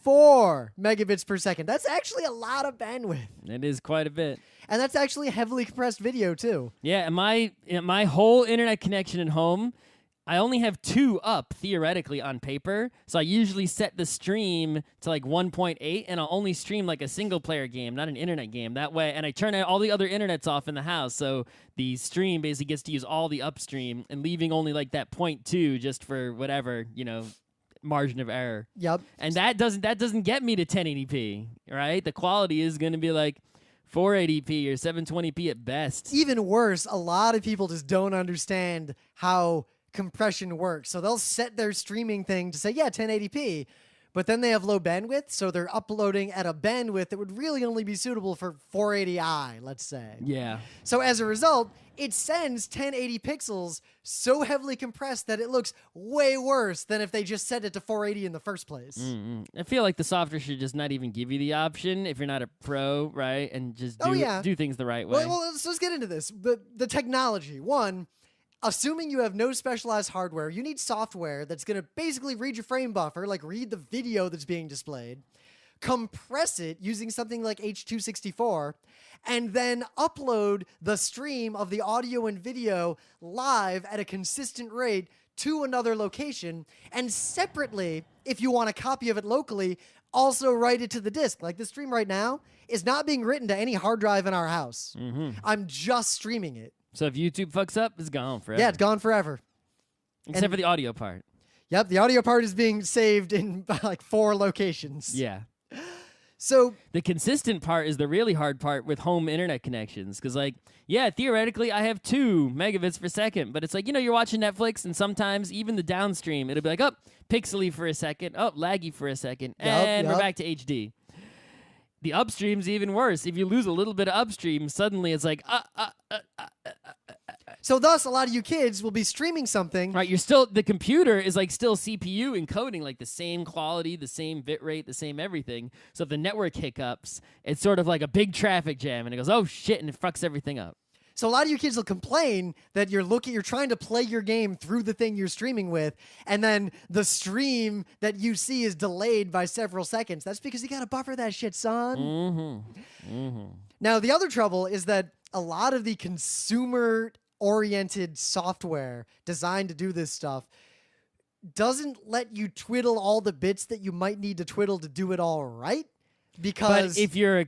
4 megabits per second. That's actually a lot of bandwidth. It is quite a bit. And that's actually a heavily compressed video, too. Yeah, and my whole internet connection at home, I only have 2 up, theoretically, on paper. So I usually set the stream to like 1.8, and I'll only stream like a single-player game, not an internet game. That way, and I turn all the other internets off in the house, so the stream basically gets to use all the upstream and leaving only like that 0.2 just for whatever, margin of error. Yep. And that doesn't get me to 1080p, right? The quality is going to be like 480p or 720p at best. Even worse, a lot of people just don't understand how compression works. So they'll set their streaming thing to say, yeah, 1080p, but then they have low bandwidth, so they're uploading at a bandwidth that would really only be suitable for 480i, let's say. Yeah. So as a result, it sends 1080 pixels so heavily compressed that it looks way worse than if they just set it to 480 in the first place. I feel like the software should just not even give you the option if you're not a pro, right? And just do things the right way. Well, let's get into this. The technology. One, assuming you have no specialized hardware, you need software that's going to basically read your frame buffer, like read the video that's being displayed, compress it using something like H.264, and then upload the stream of the audio and video live at a consistent rate to another location, and separately, if you want a copy of it locally, also write it to the disk. Like the stream right now is not being written to any hard drive in our house. I'm just streaming it. So if YouTube fucks up, it's gone forever. Yeah, it's gone forever. Except for the audio part. Yep, the audio part is being saved in like 4 locations. Yeah. So the consistent part is the really hard part with home internet connections. Because, like, yeah, theoretically, I have 2 megabits per second. But it's like, you're watching Netflix, and sometimes even the downstream, it'll be like, oh, pixely for a second, oh, laggy for a second, and we're back to HD. The upstream's even worse. If you lose a little bit of upstream, suddenly it's like, So thus, a lot of you kids will be streaming something. Right, the computer is like still CPU encoding like the same quality, the same bit rate, the same everything. So if the network hiccups, it's sort of like a big traffic jam, and it goes, oh shit, and it fucks everything up. So a lot of you kids will complain that you're trying to play your game through the thing you're streaming with, and then the stream that you see is delayed by several seconds. That's because you gotta buffer that shit, son. Now, the other trouble is that a lot of the consumer-oriented software designed to do this stuff doesn't let you twiddle all the bits that you might need to twiddle to do it all right. Because if you're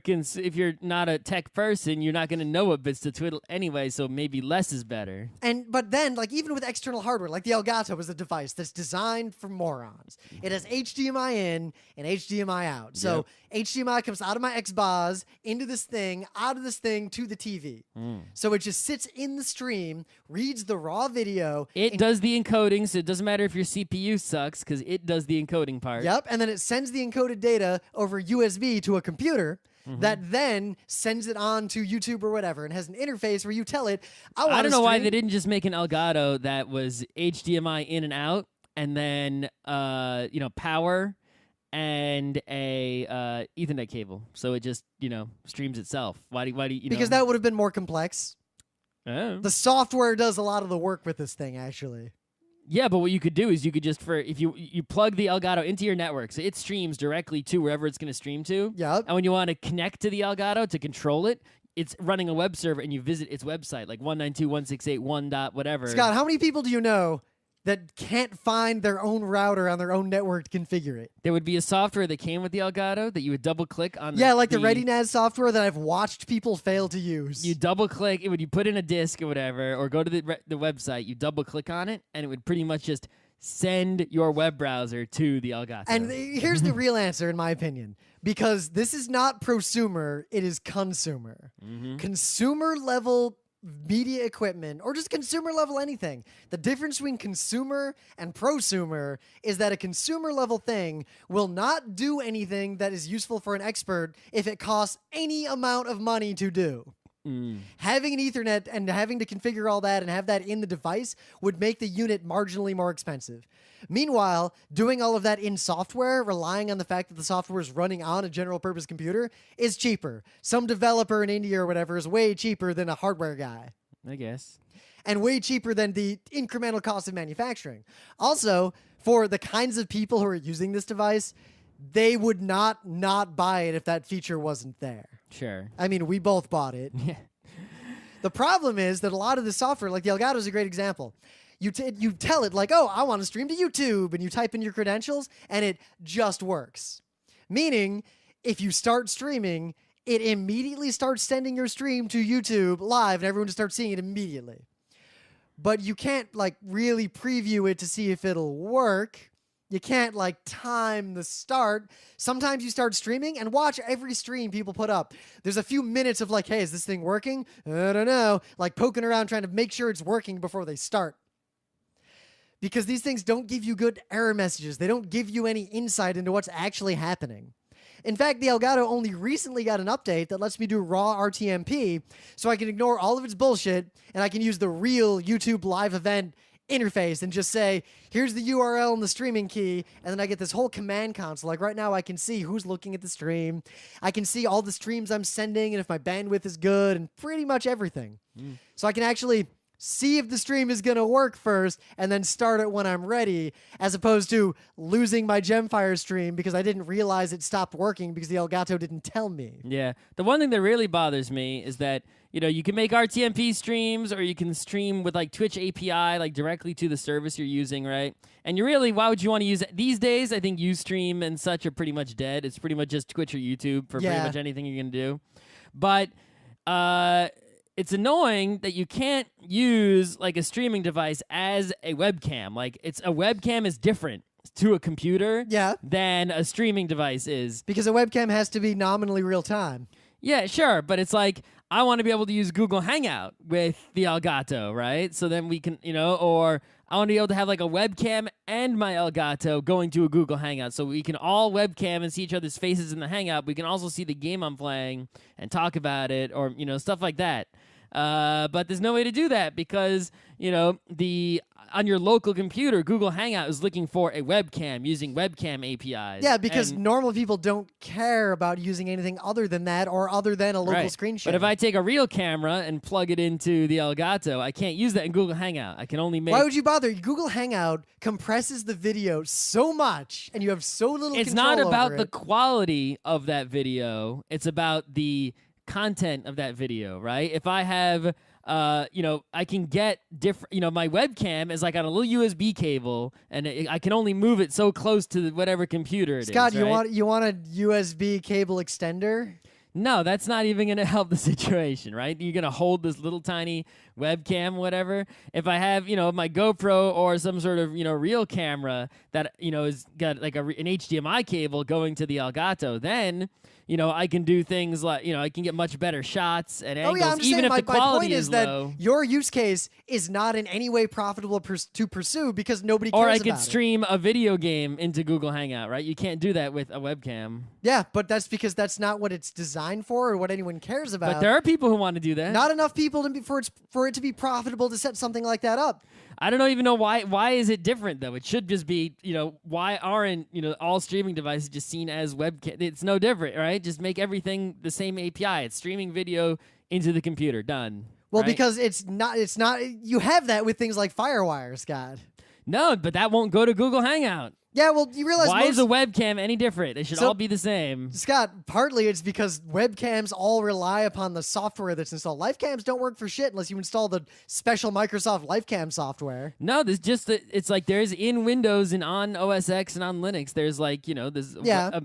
not a tech person, you're not going to know what bits to twiddle anyway, so maybe less is better. But then, like, even with external hardware, like the Elgato is a device that's designed for morons. It has HDMI in and HDMI out. So HDMI comes out of my Xbox into this thing, out of this thing to the TV. So it just sits in the stream, reads the raw video. It does the encoding, so it doesn't matter if your CPU sucks because it does the encoding part. Yep, and then it sends the encoded data over USB to a computer that then sends it on to YouTube or whatever, and has an interface where you tell it, I don't know why they didn't just make an Elgato that was HDMI in and out, and then power and a Ethernet cable, so it just streams itself. Why do you? Because that would have been more complex. Oh. The software does a lot of the work with this thing, actually. Yeah, but what you could do is you could just if you plug the Elgato into your network, so it streams directly to wherever it's going to stream to. Yep. And when you want to connect to the Elgato to control it, it's running a web server, and you visit its website, like 192.168.1. whatever. Scott, how many people do you know that can't find their own router on their own network to configure it? There would be a software that came with the Elgato that you would double-click on. Yeah, like the ReadyNAS software that I've watched people fail to use. You double-click, it would you put in a disk or whatever, or go to the website, you double-click on it, and it would pretty much just send your web browser to the Elgato. And here's the real answer, in my opinion. Because this is not prosumer, it is consumer. Consumer-level media equipment, or just consumer level anything. The difference between consumer and prosumer is that a consumer level thing will not do anything that is useful for an expert if it costs any amount of money to do. Having an Ethernet and having to configure all that and have that in the device would make the unit marginally more expensive. Meanwhile, doing all of that in software, relying on the fact that the software is running on a general purpose computer, is cheaper. Some developer in India or whatever is way cheaper than a hardware guy. I guess. And way cheaper than the incremental cost of manufacturing. Also, for the kinds of people who are using this device, they would not buy it if that feature wasn't there. Sure. I mean, we both bought it. Yeah. The problem is that a lot of the software, like the Elgato is a great example. You tell it like, oh, I want to stream to YouTube, and you type in your credentials, and it just works. Meaning, if you start streaming, it immediately starts sending your stream to YouTube live, and everyone just starts seeing it immediately. But you can't like really preview it to see if it'll work. You can't like time the start. Sometimes you start streaming and watch every stream people put up. There's a few minutes of like, hey, is this thing working? I don't know. Like poking around trying to make sure it's working before they start. Because these things don't give you good error messages. They don't give you any insight into what's actually happening. In fact, the Elgato only recently got an update that lets me do raw RTMP, so I can ignore all of its bullshit and I can use the real YouTube live event interface and just say, here's the URL and the streaming key, and then I get this whole command console. Like right now I can see who's looking at the stream. I can see all the streams I'm sending and if my bandwidth is good and pretty much everything. So I can actually see if the stream is going to work first and then start it when I'm ready, as opposed to losing my Gemfire stream because I didn't realize it stopped working because the Elgato didn't tell me. Yeah. The one thing that really bothers me is that, you can make RTMP streams or you can stream with like Twitch API, like directly to the service you're using, right? And why would you want to use it? These days, I think Ustream and such are pretty much dead. It's pretty much just Twitch or YouTube for pretty much anything you're going to do. But, it's annoying that you can't use like a streaming device as a webcam. Like a webcam is different. to a computer Yeah. than a streaming device is. Because a webcam has to be nominally real time. Yeah, sure, but it's like I want to be able to use Google Hangout with the Elgato, right? So then we can, or I want to be able to have like a webcam and my Elgato going to a Google Hangout, so we can all webcam and see each other's faces in the Hangout. We can also see the game I'm playing and talk about it, or stuff like that. But there's no way to do that because on your local computer, Google Hangout is looking for a webcam using webcam APIs. Yeah, because normal people don't care about using anything other than that or other than a local screen share. But if I take a real camera and plug it into the Elgato, I can't use that in Google Hangout. I can only make... Why would you bother? Google Hangout compresses the video so much, and you have so little It's control not about over the it. quality of that video. It's about the content of that video, right? If I have... I can get different, my webcam is like on a little USB cable, and I can only move it so close to whatever computer it is. Scott, right? you want a USB cable extender? No, that's not even going to help the situation, right? You're going to hold this little tiny webcam, whatever. If I have, my GoPro or some sort of, real camera that, is got like an HDMI cable going to the Elgato, then, I can do things like, I can get much better shots and angles, I'm just even saying, if my the quality point is low. that your use case is not in any way profitable to pursue because nobody cares Or I about could it. stream a video game into Google Hangout, right? You can't do that with a webcam. Yeah, but that's because that's not what it's designed for or what anyone cares about. But there are people who want to do that. Not enough people for it to be profitable to set something like that up. I don't even know why. Why is it different though? It should just be, why aren't all streaming devices just seen as webcam? It's no different, right? Just make everything the same API. It's streaming video into the computer. Done. Well, right? because it's not. You have that with things like FireWire, Scott. No, but that won't go to Google Hangout. Yeah, well, you realize why is a webcam any different? They should all be the same. Scott, partly it's because webcams all rely upon the software that's installed. Livecams don't work for shit unless you install the special Microsoft Livecam software. No, there's just it's like there's in Windows and on OS X and on Linux. There's like there's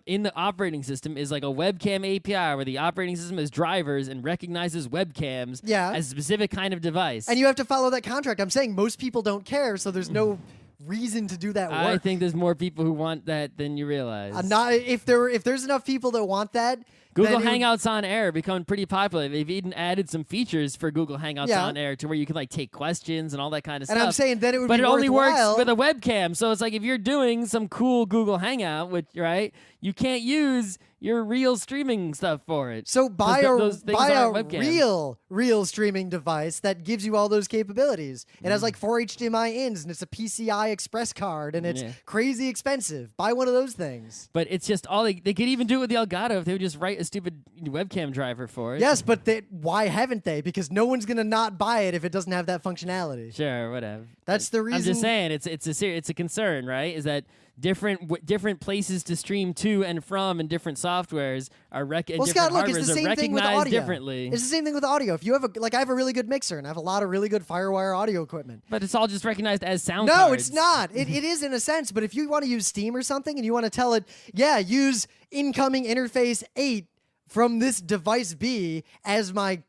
in the operating system is like a webcam API where the operating system has drivers and recognizes webcams as a specific kind of device. And you have to follow that contract. I'm saying most people don't care, so there's no reason to do that work. I think there's more people who want that than you realize. If there's enough people that want that, Google Hangouts on Air become pretty popular. They've even added some features for Google Hangouts on Air to where you can like take questions and all that kind of stuff. And I'm saying then it would be But it only works worthwhile. with a webcam. So it's like if you're doing some cool Google Hangout, you can't use your real streaming stuff for it. So buy a real real streaming device that gives you all those capabilities. It has like 4 HDMI ins and it's a PCI Express card and it's crazy expensive. Buy one of those things. But it's just all they could even do it with the Elgato if they would just write a stupid webcam driver for it. Yes, but why haven't they? Because no one's gonna not buy it if it doesn't have that functionality. Sure, whatever. That's the reason. I'm just saying it's a concern, right? Is that different places to stream to and from and different softwares are Scott, look, it's the same thing with audio. Differently. It's the same thing with audio. If you have I have a really good mixer and I have a lot of really good FireWire audio equipment. But it's all just recognized as sound No, cards. it's not. It is in a sense, but if you want to use Steam or something and you want to tell it, use incoming interface 8 from this device B as my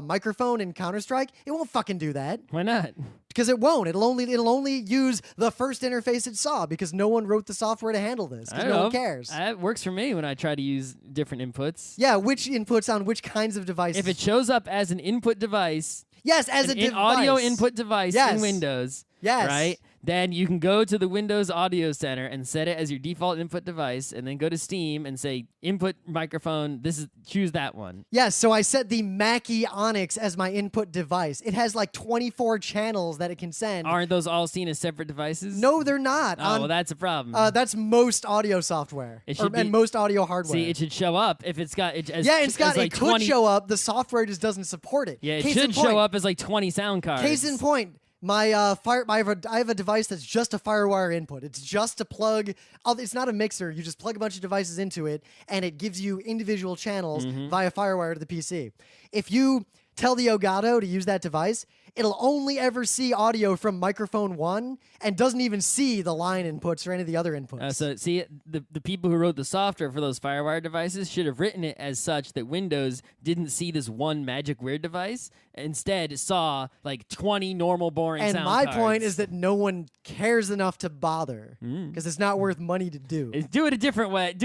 microphone in Counter-Strike, it won't fucking do that. Why not? Because it won't. It'll only use the first interface it saw because no one wrote the software to handle this. Because no one cares. It works for me when I try to use different inputs. Yeah, which inputs on which kinds of devices? If it shows up as an input device. Yes, as a device. Audio input device in Windows. Yes. Right? Then you can go to the Windows Audio Center and set it as your default input device, and then go to Steam and say input microphone. Choose that one. Yes, so I set the Mackie Onyx as my input device. It has like 24 channels that it can send. Aren't those all seen as separate devices? No, they're not. Oh, well, that's a problem. That's most audio software and most audio hardware. See, it should show up if it's got. It could show up. The software just doesn't support it. Yeah, it should show up as like 20 sound cards. Case in point. I have a device that's just a FireWire input. It's just a plug. It's not a mixer. You just plug a bunch of devices into it, and it gives you individual channels via FireWire to the PC. If you tell the Elgato to use that device, it'll only ever see audio from microphone 1 and doesn't even see the line inputs or any of the other inputs. So see, the people who wrote the software for those FireWire devices should have written it as such that Windows didn't see this one magic weird device. Instead, saw like 20 normal boring and sound my cards. point is that no one cares enough to bother because it's not worth money to do. Do it a different way.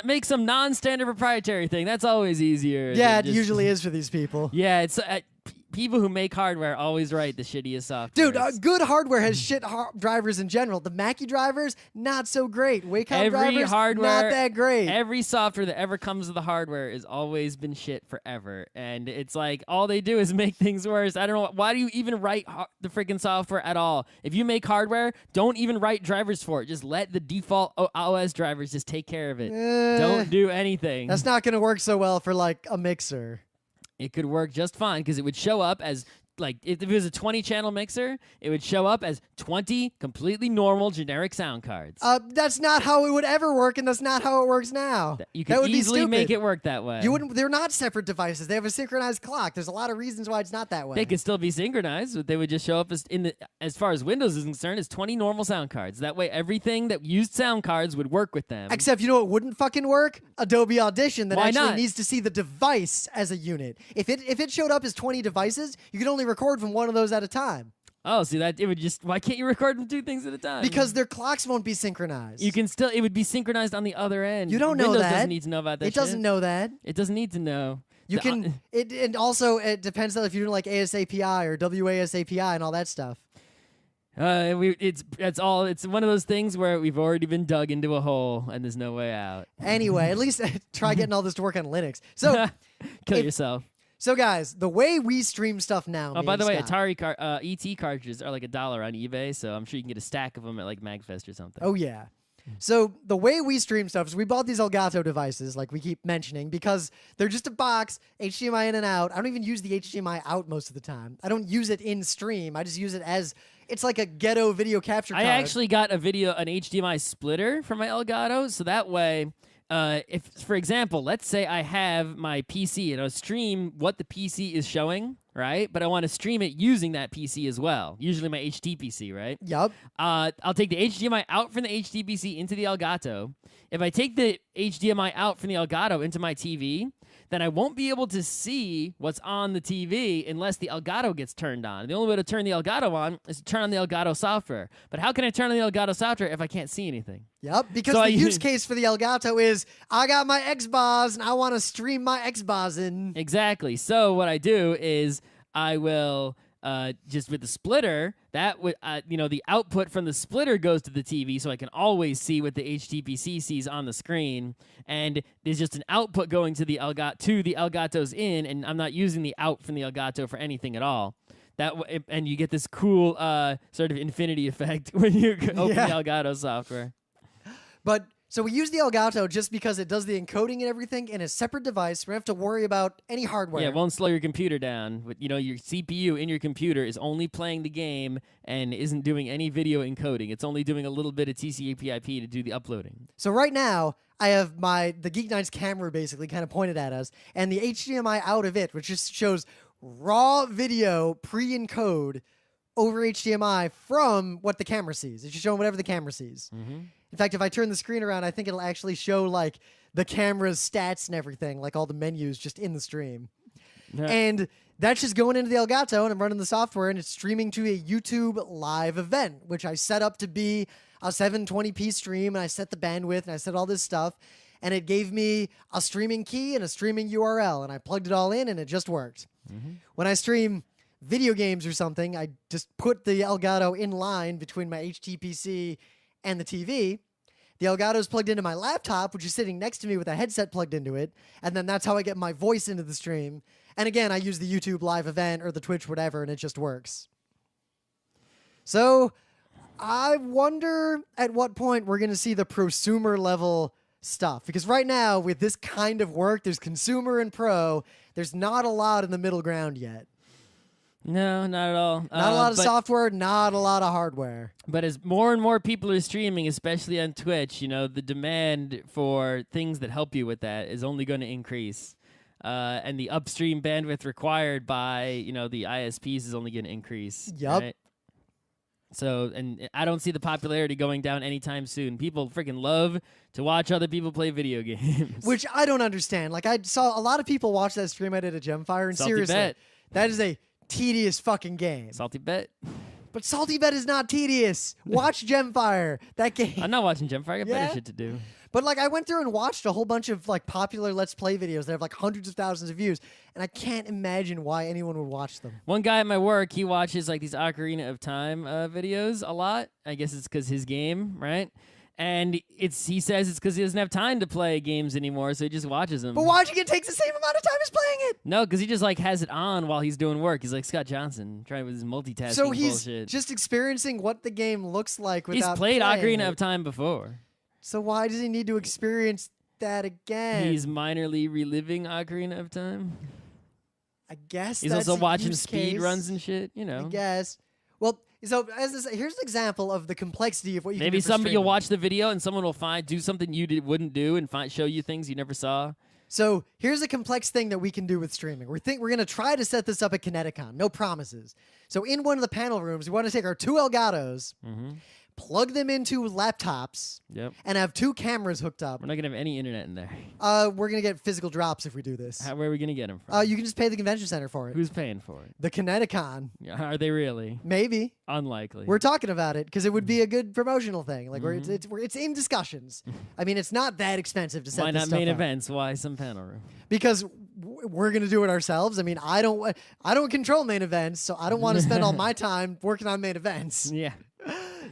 Make some non-standard proprietary thing. That's always easier. Yeah, it usually is for these people. Yeah, it's people who make hardware always write the shittiest software. Dude, good hardware has shit drivers in general. The Mackie drivers, not so great. Wacom drivers, not that great. Every software that ever comes with the hardware has always been shit forever. And it's like, all they do is make things worse. I don't know. Why do you even write the freaking software at all? If you make hardware, don't even write drivers for it. Just let the default OS drivers just take care of it. Don't do anything. That's not going to work so well for, like, a mixer. It could work just fine because it would show up as, like, if it was a 20-channel mixer, it would show up as 20 completely normal generic sound cards. That's not how it would ever work, and that's not how it works now. You could easily make it work that way. They're not separate devices. They have a synchronized clock. There's a lot of reasons why it's not that way. They could still be synchronized, but they would just show up as far as Windows is concerned, as 20 normal sound cards. That way, everything that used sound cards would work with them. Except, you know what wouldn't fucking work? Adobe Audition that Why actually not? needs to see the device as a unit. If it showed up as 20 devices, you could only record from one of those at a time. Oh, see that it would just. Why can't you record from 2 things at a time? Because their clocks won't be synchronized. You can still. It would be synchronized on the other end. You don't know Windows that. doesn't need to know about that. It doesn't know that. It doesn't need to know. You can. And also it depends on if you're doing like ASAPI or WASAPI and all that stuff. It's one of those things where we've already been dug into a hole and there's no way out. Anyway, at least try getting all this to work on Linux. So kill yourself. So guys, the way we stream stuff now. Oh, by the way, Atari ET cartridges are like $1 on eBay, so I'm sure you can get a stack of them at like MagFest or something. Oh yeah. So the way we stream stuff is we bought these Elgato devices, like we keep mentioning, because they're just a box, HDMI in and out. I don't even use the HDMI out most of the time. I don't use it in stream. I just use it as it's like a ghetto video capture card. I actually got an HDMI splitter for my Elgato, so that way. If, for example, let's say I have my PC and I stream what the PC is showing, right? But I want to stream it using that PC as well, usually my HTPC, right? Yup. I'll take the HDMI out from the HTPC into the Elgato. If I take the HDMI out from the Elgato into my TV, then I won't be able to see what's on the TV unless the Elgato gets turned on. The only way to turn the Elgato on is to turn on the Elgato software. But how can I turn on the Elgato software if I can't see anything? Yep, because the use case for the Elgato is, I got my Xbox and I want to stream my Xbox in. Exactly. So what I do is I will... just with the splitter, that would the output from the splitter goes to the TV, so I can always see what the HTPC sees on the screen, and there's just an output going to the Elgato's in, and I'm not using the out from the Elgato for anything at all. And you get this cool sort of infinity effect when you open the Elgato software. But so we use the Elgato just because it does the encoding and everything in a separate device. We don't have to worry about any hardware. Yeah, it won't slow your computer down. But, your CPU in your computer is only playing the game and isn't doing any video encoding. It's only doing a little bit of TCP/IP to do the uploading. So right now, I have the Geeknights camera basically kind of pointed at us, and the HDMI out of it, which just shows raw video pre-encode over HDMI from what the camera sees. It's just showing whatever the camera sees. Mm-hmm. In fact, if I turn the screen around, I think it'll actually show like the camera's stats and everything, like all the menus just in the stream. Yeah. And that's just going into the Elgato, and I'm running the software, and it's streaming to a YouTube live event, which I set up to be a 720p stream, and I set the bandwidth, and I set all this stuff, and it gave me a streaming key and a streaming URL, and I plugged it all in, and it just worked. Mm-hmm. When I stream video games or something, I just put the Elgato in line between my HTPC and the TV. The Elgato's plugged into my laptop, which is sitting next to me with a headset plugged into it, and then that's how I get my voice into the stream. And again, I use the YouTube live event or the Twitch whatever, and it just works. So I wonder at what point we're going to see the prosumer level stuff. Because right now, with this kind of work, there's consumer and pro. There's not a lot in the middle ground yet. No, not at all. Not a lot of software, not a lot of hardware. But as more and more people are streaming, especially on Twitch, the demand for things that help you with that is only going to increase. and the upstream bandwidth required by the ISPs is only going to increase. Yup. Right? So, and I don't see the popularity going down anytime soon. People freaking love to watch other people play video games. Which I don't understand. Like, I saw a lot of people watch that stream I did at Gemfire, and Salty seriously, Bet. that is a tedious fucking game. Salty Bet. But Salty Bet is not tedious. Watch Gemfire. That game. I'm not watching Gemfire. I got Yeah? better shit to do. But like, I went through and watched a whole bunch of like popular Let's Play videos that have like hundreds of thousands of views, and I can't imagine why anyone would watch them. One guy at my work, he watches like these Ocarina of Time videos a lot. I guess it's because his game, right? And he says it's because he doesn't have time to play games anymore, so he just watches them. But watching it takes the same amount of time as playing it. No, because he just like has it on while he's doing work. He's like Scott Johnson, trying with his multitasking So he's bullshit. just experiencing what the game looks like He's without played playing Ocarina it. of Time before. So why does he need to experience that again? He's minorly reliving Ocarina of Time. I guess He's that's also a watching use speed case, runs and shit, you know. I guess. Well, so here's an example of the complexity of what you Maybe can do for somebody you'll streaming. watch the video and someone will do something you wouldn't do and show you things you never saw. So here's a complex thing that we can do with streaming. We're going to try to set this up at Kineticon. No promises. So in one of the panel rooms, we want to take our two Elgatos, plug them into laptops, Yep. and have two cameras hooked up. We're not gonna have any internet in there. We're going to get physical drops if we do this. Where are we gonna get them from? You can just pay the convention center for it. Who's paying for it? The Kineticon. Are they really? Maybe. Unlikely. We're talking about it because it would be a good promotional thing. Like Mm-hmm. it's in discussions. I mean, it's not that expensive to set Why this not stuff main up. events? Why some panel room? Because we're going to do it ourselves. I mean, I don't control main events, so I don't want to spend all my time working on main events. Yeah.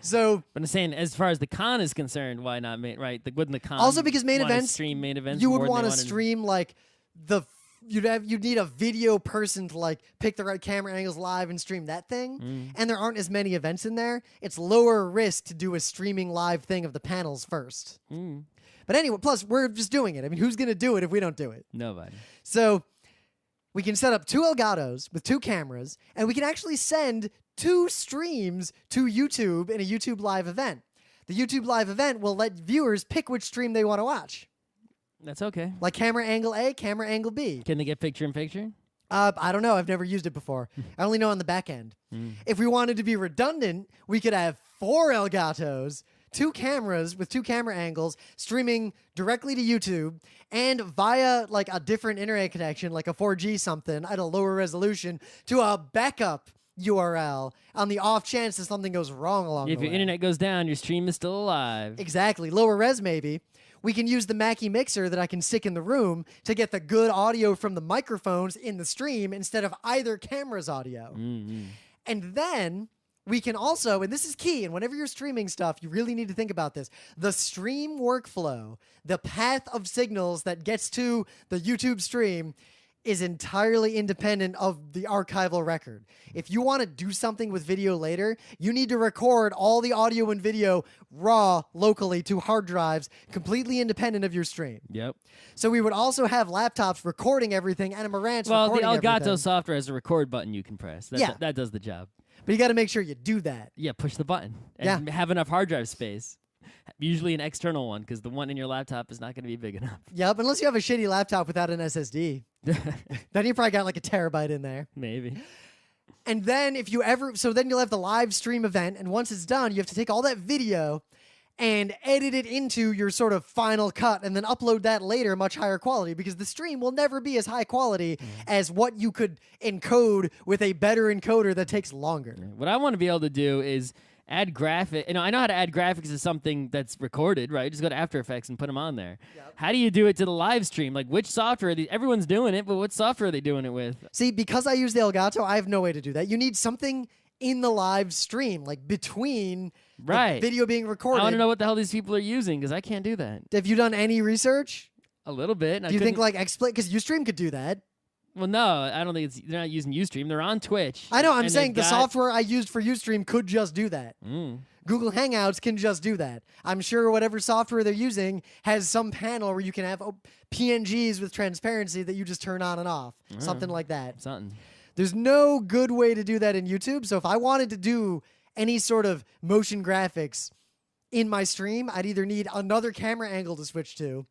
So But I'm saying, as far as the con is concerned, why not right? Wouldn't the con also because main wanna events, stream main events? you more would than want they to wanna- stream like you'd need a video person to like pick the right camera angles live and stream that thing. And there aren't as many events in there. It's lower risk to do a streaming live thing of the panels first. But anyway, plus we're just doing it. I mean, who's going to do it if we don't do it? Nobody. So we can set up two Elgatos with two cameras, and we can actually send two streams to YouTube in a YouTube live event. The YouTube live event will let viewers pick which stream they want to watch. That's okay. Like camera angle A, camera angle B. Can they get picture in picture? I don't know. I've never used it before. I only know on the back end. If we wanted to be redundant, we could have four Elgatos, two cameras with two camera angles, streaming directly to YouTube, and via like a different internet connection, like a 4G something at a lower resolution, to a backup URL on the off chance that something goes wrong along If the your way. internet goes down, your stream is still alive. Exactly. Lower res, maybe. We can use the Mackie mixer that I can stick in the room to get the good audio from the microphones in the stream instead of either camera's audio. And then we can also, and this is key, and whenever you're streaming stuff, you really need to think about this. The stream workflow, the path of signals that gets to the YouTube stream is entirely independent of the archival record. If you want to do something with video later, you need to record all the audio and video raw locally to hard drives, completely independent of your stream. Yep. So we would also have laptops recording everything and a Marantz Well, the recording Elgato everything. software has a record button you can press. That does the job. But you got to make sure you do that. Yeah, push the button and have enough hard drive space. Usually an external one, because the one in your laptop is not going to be big enough. Yep, unless you have a shitty laptop without an SSD. Then you probably got like a terabyte in there. Maybe. And then then you'll have the live stream event, and once it's done, you have to take all that video and edit it into your sort of final cut and then upload that later much higher quality, because the stream will never be as high quality as what you could encode with a better encoder that takes longer. What I want to be able to do is add graphic. I know how to add graphics to something that's recorded, right? Just go to After Effects and put them on there. Yep. How do you do it to the live stream? Like, which software? Everyone's doing it, but what software are they doing it with? See, because I use the Elgato, I have no way to do that. You need something in the live stream, like between the video being recorded. I want to know what the hell these people are using, because I can't do that. Have you done any research? A little bit. Do you think like XSplit? Because Ustream could do that. Well, no, I don't think they're not using Ustream. They're on Twitch. I know. I'm and saying they've the got- software I used for Ustream could just do that. Google Hangouts can just do that. I'm sure whatever software they're using has some panel where you can have PNGs with transparency that you just turn on and off. Something like that. Something. There's no good way to do that in YouTube. So if I wanted to do any sort of motion graphics in my stream, I'd either need another camera angle to switch to,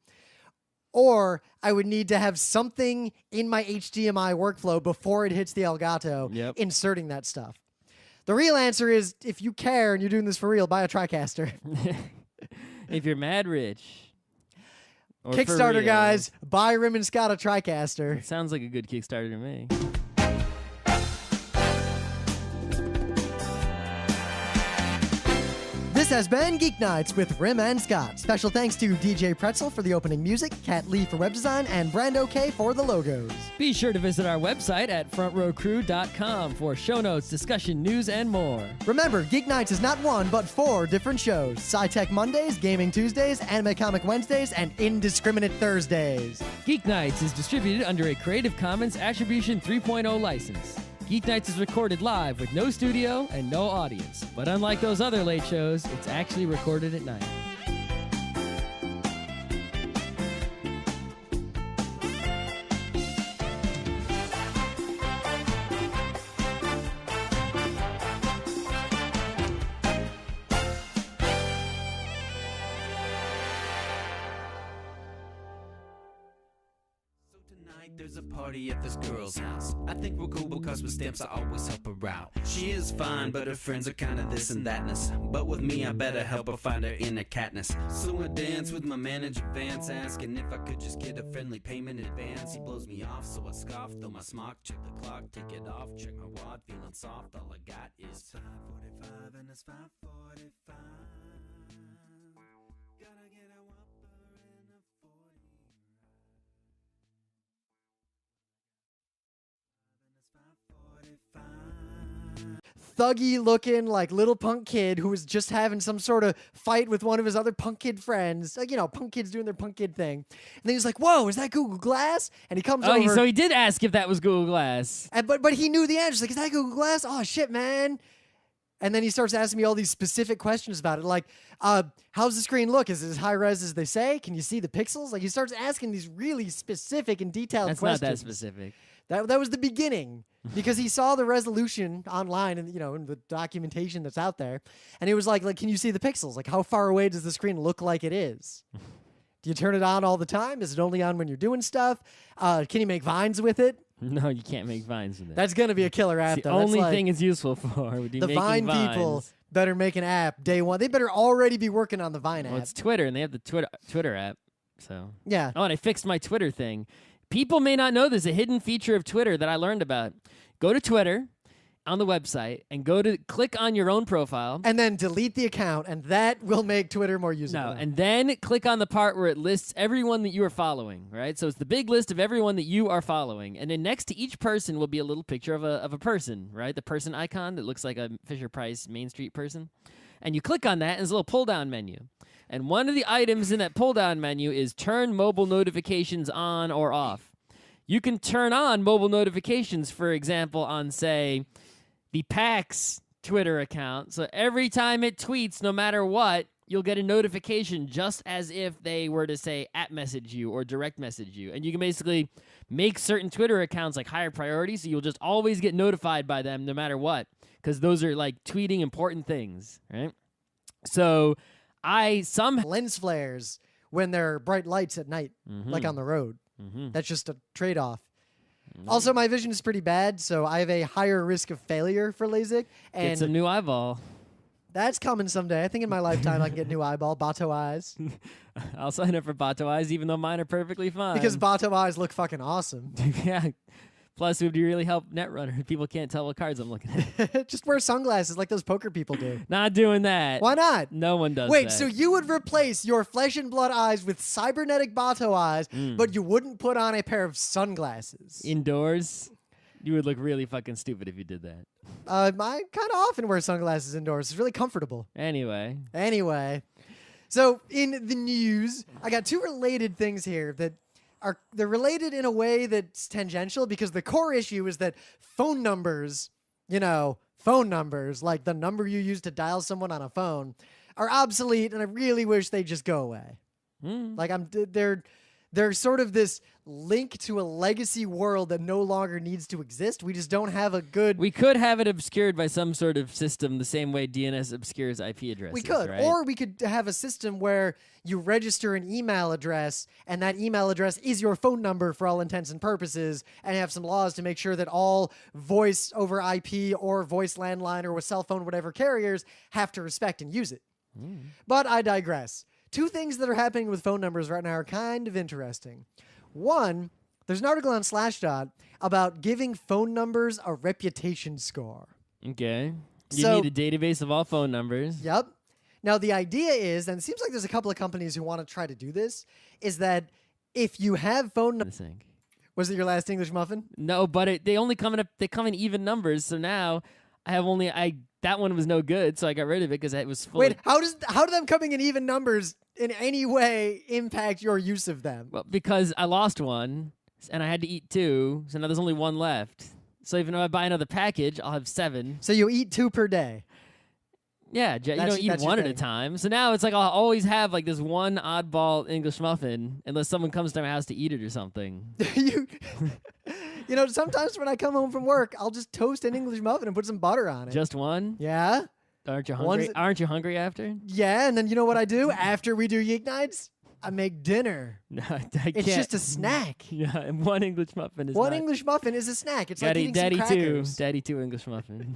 or I would need to have something in my HDMI workflow before it hits the Elgato, inserting that stuff. The real answer is, if you care and you're doing this for real, buy a TriCaster. If you're mad rich. Or Kickstarter, guys, buy Rim and Scott a TriCaster. It sounds like a good Kickstarter to me. This has been Geek Nights with Rim and Scott. Special thanks to DJ Pretzel for the opening music, Kat Lee for web design, and Brando K for the logos. Be sure to visit our website at frontrowcrew.com for show notes, discussion, news, and more. Remember, Geek Nights is not one, but 4 different shows. Sci-Tech Mondays, Gaming Tuesdays, Anime Comic Wednesdays, and Indiscriminate Thursdays. Geek Nights is distributed under a Creative Commons Attribution 3.0 license. Geek Nights is recorded live with no studio and no audience. But unlike those other late shows, it's actually recorded at night. There's a party at this girl's house. I think we're cool because with stamps I always help her out. She is fine, but her friends are kinda this and thatness. But with me I better help her find her inner catness. So I dance with my manager Vance, asking if I could just get a friendly payment in advance. He blows me off, so I scoff, throw my smock, check the clock, take it off, check my wad, feeling soft. All I got is 5:45 and it's 5:45. Gotta get a Whopper and a 40. Thuggy looking like little punk kid who was just having some sort of fight with one of his other punk kid friends. Like, you know, punk kids doing their punk kid thing. And then he's like, whoa, is that Google Glass? And he comes over. So he did ask if that was Google Glass. And, but he knew the answer. He's like, is that Google Glass? Oh, shit, man. And then he starts asking me all these specific questions about it. Like, how's the screen look? Is it as high res as they say? Can you see the pixels? Like, he starts asking these really specific and detailed questions. That's not that specific. That was the beginning, because he saw the resolution online and, you know, in the documentation that's out there, and he was like, can you see the pixels? Like, how far away does the screen look like it is? Do you turn it on all the time? Is it only on when you're doing stuff? Can you make vines with it? No, you can't make vines with it. That's gonna be a killer app. It's the though. only That's thing it's useful for. The Vine people better make an app day one. They better already be working on the Vine app. Well, it's Twitter, and they have the Twitter app. So yeah. Oh, and I fixed my Twitter thing. People may not know there's a hidden feature of Twitter that I learned about. Go to Twitter on the website and click on your own profile. And then delete the account, and that will make Twitter more usable. No, and then click on the part where it lists everyone that you are following, right? So it's the big list of everyone that you are following. And then next to each person will be a little picture of a person, right? The person icon that looks like a Fisher-Price Main Street person. And you click on that, and there's a little pull-down menu. And one of the items in that pull-down menu is turn mobile notifications on or off. You can turn on mobile notifications, for example, on, say, the PAX Twitter account. So every time it tweets, no matter what, you'll get a notification just as if they were to, say, @message you or direct message you. And you can basically make certain Twitter accounts like higher priority, so you'll just always get notified by them no matter what, because those are like tweeting important things, right? So lens flares when they're bright lights at night, like on the road. That's just a trade-off. Also, my vision is pretty bad, so I have a higher risk of failure for LASIK. And it's a new eyeball. That's coming someday. I think in my lifetime I can get a new eyeball, Bato eyes. I'll sign up for Bato eyes, even though mine are perfectly fine. Because Bato eyes look fucking awesome. Yeah. Plus, it would really help Netrunner. People can't tell what cards I'm looking at. Just wear sunglasses like those poker people do. Not doing that. Why not? No one does Wait, that. so you would replace your flesh and blood eyes with cybernetic Bato eyes, but you wouldn't put on a pair of sunglasses? Indoors? You would look really fucking stupid if you did that. I kind of often wear sunglasses indoors. It's really comfortable. Anyway. So in the news, I got two related things here that they're related in a way that's tangential, because the core issue is that phone numbers, like the number you use to dial someone on a phone, are obsolete, and I really wish they'd just go away. Like they're sort of this link to a legacy world that no longer needs to exist. We just don't have a good... We could have it obscured by some sort of system the same way DNS obscures IP addresses. We could. Right? Or we could have a system where you register an email address, and that email address is your phone number for all intents and purposes, and have some laws to make sure that all voice over IP or voice landline or with cell phone, whatever carriers, have to respect and use it. But I digress. Two things that are happening with phone numbers right now are kind of interesting. One, there's an article on Slashdot about giving phone numbers a reputation score. Okay. You So- need a database of all phone numbers. Yep. Now, the idea is, and it seems like there's a couple of companies who want to try to do this, is that if you have phone numbers... This thing. Was it your last English muffin? No, but they only come in they come in even numbers. So now I have only that one was no good, so I got rid of it because it was full. Wait, how do them coming in even numbers in any way impact your use of them? Well, because I lost one and I had to eat 2, so now there's only 1 left. So even if I buy another package, I'll have 7. So you eat 2 per day. Yeah, you That's- don't eat that's your one at a thing. time. So now it's like I'll always have like this one oddball English muffin unless someone comes to my house to eat it or something. You know, sometimes when I come home from work, I'll just toast an English muffin and put some butter on it. Just one? Yeah? Aren't you One's- hungry? Aren't you hungry after? Yeah, and then you know what I do after we do Geeknights? I make dinner. No, I It's can't. just a snack. Yeah, and one English muffin is One not- English muffin is a snack. It's Daddy, like eating Daddy some two, crackers. Daddy 2 English muffin.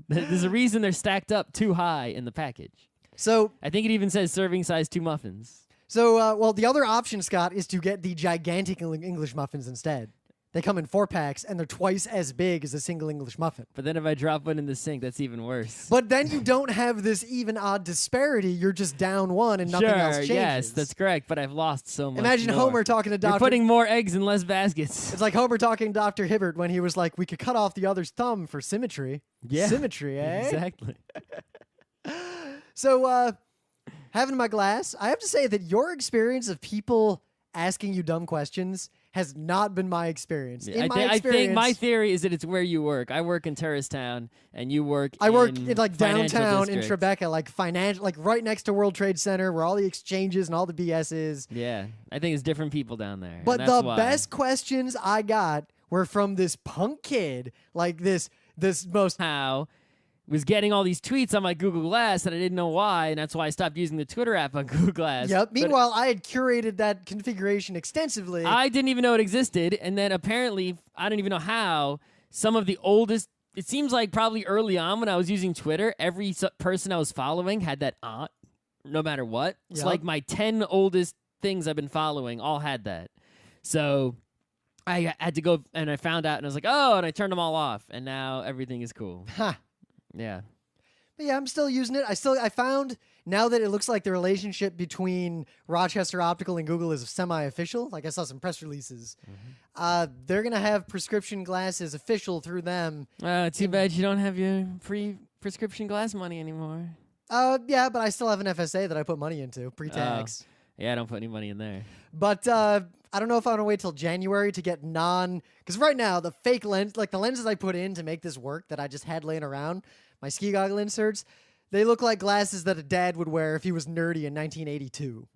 There's a reason they're stacked up too high in the package. So, I think it even says serving size 2 muffins. well, the other option, Scott, is to get the gigantic English muffins instead. They come in 4-packs, and they're twice as big as a single English muffin. But then if I drop one in the sink, that's even worse. But then you don't have this even odd disparity. You're just down one, and nothing else changes. Yes, that's correct. But I've lost so much. Imagine more. Homer talking to You're Dr. putting more eggs in less baskets. It's like Homer talking to Dr. Hibbert when he was like, we could cut off the other's thumb for symmetry. Yeah. Symmetry, eh? Exactly. So, having my glass, I have to say that your experience of people asking you dumb questions has not been my experience. In my I think experience, my theory is that it's where you work. I work in Tourist Town, and you work. I work in like financial downtown in district. Tribeca, like financial, like right next to World Trade Center, where all the exchanges and all the BS is. Yeah, I think it's different people down there. But and the that's why. best questions I got were from this punk kid, like this most. How was getting all these tweets on my Google Glass and I didn't know why, and that's why I stopped using the Twitter app on Google Glass. Yep. But Meanwhile, I had curated that configuration extensively. I didn't even know it existed, and then apparently, I don't even know how, some of the oldest, it seems like probably early on when I was using Twitter, every person I was following had that no matter what. It's Yep. like my 10 oldest things I've been following all had that. So I had to go, and I found out, and I was like, oh, and I turned them all off, and now everything is cool. Ha. Yeah. But yeah, I'm still using it. I found now that it looks like the relationship between Rochester Optical and Google is semi-official. Like I saw some press releases. They're gonna have prescription glasses official through them. Too bad you don't have your free prescription glass money anymore. Yeah, but I still have an FSA that I put money into pre-tax. Yeah, I don't put any money in there. But I don't know if I want to wait till January to get because right now the fake lens, like the lenses I put in to make this work that I just had laying around, my ski goggle inserts, they look like glasses that a dad would wear if he was nerdy in 1982.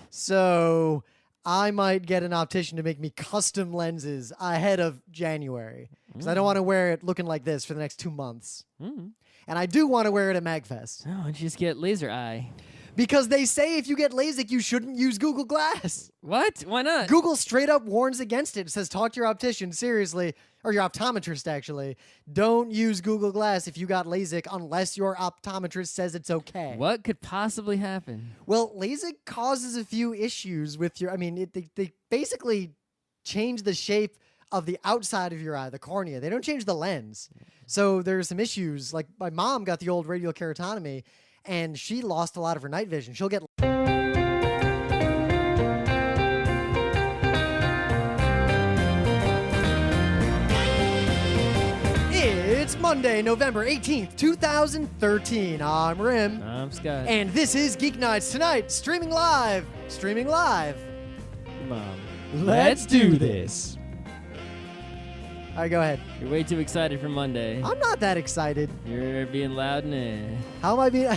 So I might get an optician to make me custom lenses ahead of January because I don't want to wear it looking like this for the next 2 months. And I do want to wear it at MagFest. Oh, why don't you just get laser eye? Because they say if you get LASIK, you shouldn't use Google Glass. What? Why not? Google straight up warns against it. It says, talk to your optician, seriously, or your optometrist, actually. Don't use Google Glass if you got LASIK unless your optometrist says it's okay. What could possibly happen? Well, LASIK causes a few issues with your... I mean, they basically change the shape of the outside of your eye, the cornea. They don't change the lens. So there's some issues. Like, my mom got the old radial keratotomy, and she lost a lot of her night vision. She'll get... It's Monday, November 18th, 2013. I'm Rim. I'm Scott. And this is Geeknights Tonight, streaming live. Streaming live. Mom. Let's do this. All right, go ahead. You're way too excited for Monday. I'm not that excited. You're being loud and How am I being...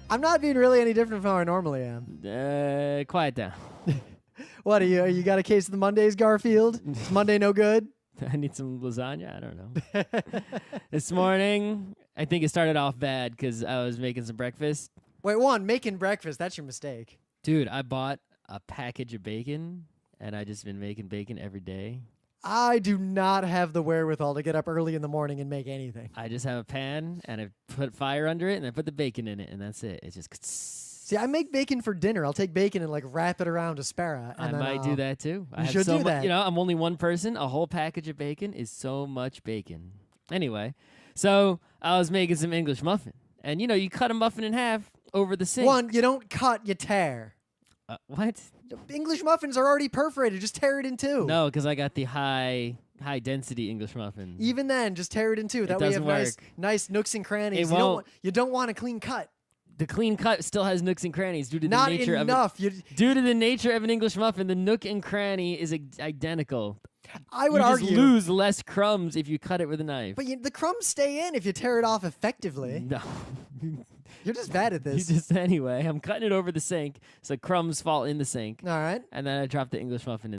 I'm not being really any different from how I normally am. quiet down. What are you? You got a case of the Mondays, Garfield? Is Monday no good? I need some lasagna. I don't know. This morning, I think it started off bad because I was making some breakfast. Wait, making breakfast. That's your mistake. Dude, I bought a package of bacon, and I just been making bacon every day. I do not have the wherewithal to get up early in the morning and make anything. I just have a pan, and I put fire under it, and I put the bacon in it, and that's it. It's just... See, I make bacon for dinner. I'll take bacon and like wrap it around a spara. I might do that too. You should do that. You know, I'm only one person. A whole package of bacon is so much bacon. Anyway, so I was making some English muffin. And, you know, you cut a muffin in half over the sink. One, you don't cut, you tear. What? English muffins are already perforated. Just tear it in two. No, because I got the high density English muffin. Even then, just tear it in two. That way you have nice nooks and crannies. You don't want a clean cut. The clean cut still has nooks and crannies due to Not the nature enough. of it. Due to the nature of an English muffin, the nook and cranny is identical. I would argue. You just lose less crumbs if you cut it with a knife. But the crumbs stay in if you tear it off effectively. No. You're just bad at this. Anyway, I'm cutting it over the sink, so crumbs fall in the sink. All right. And then I drop the English muffin in.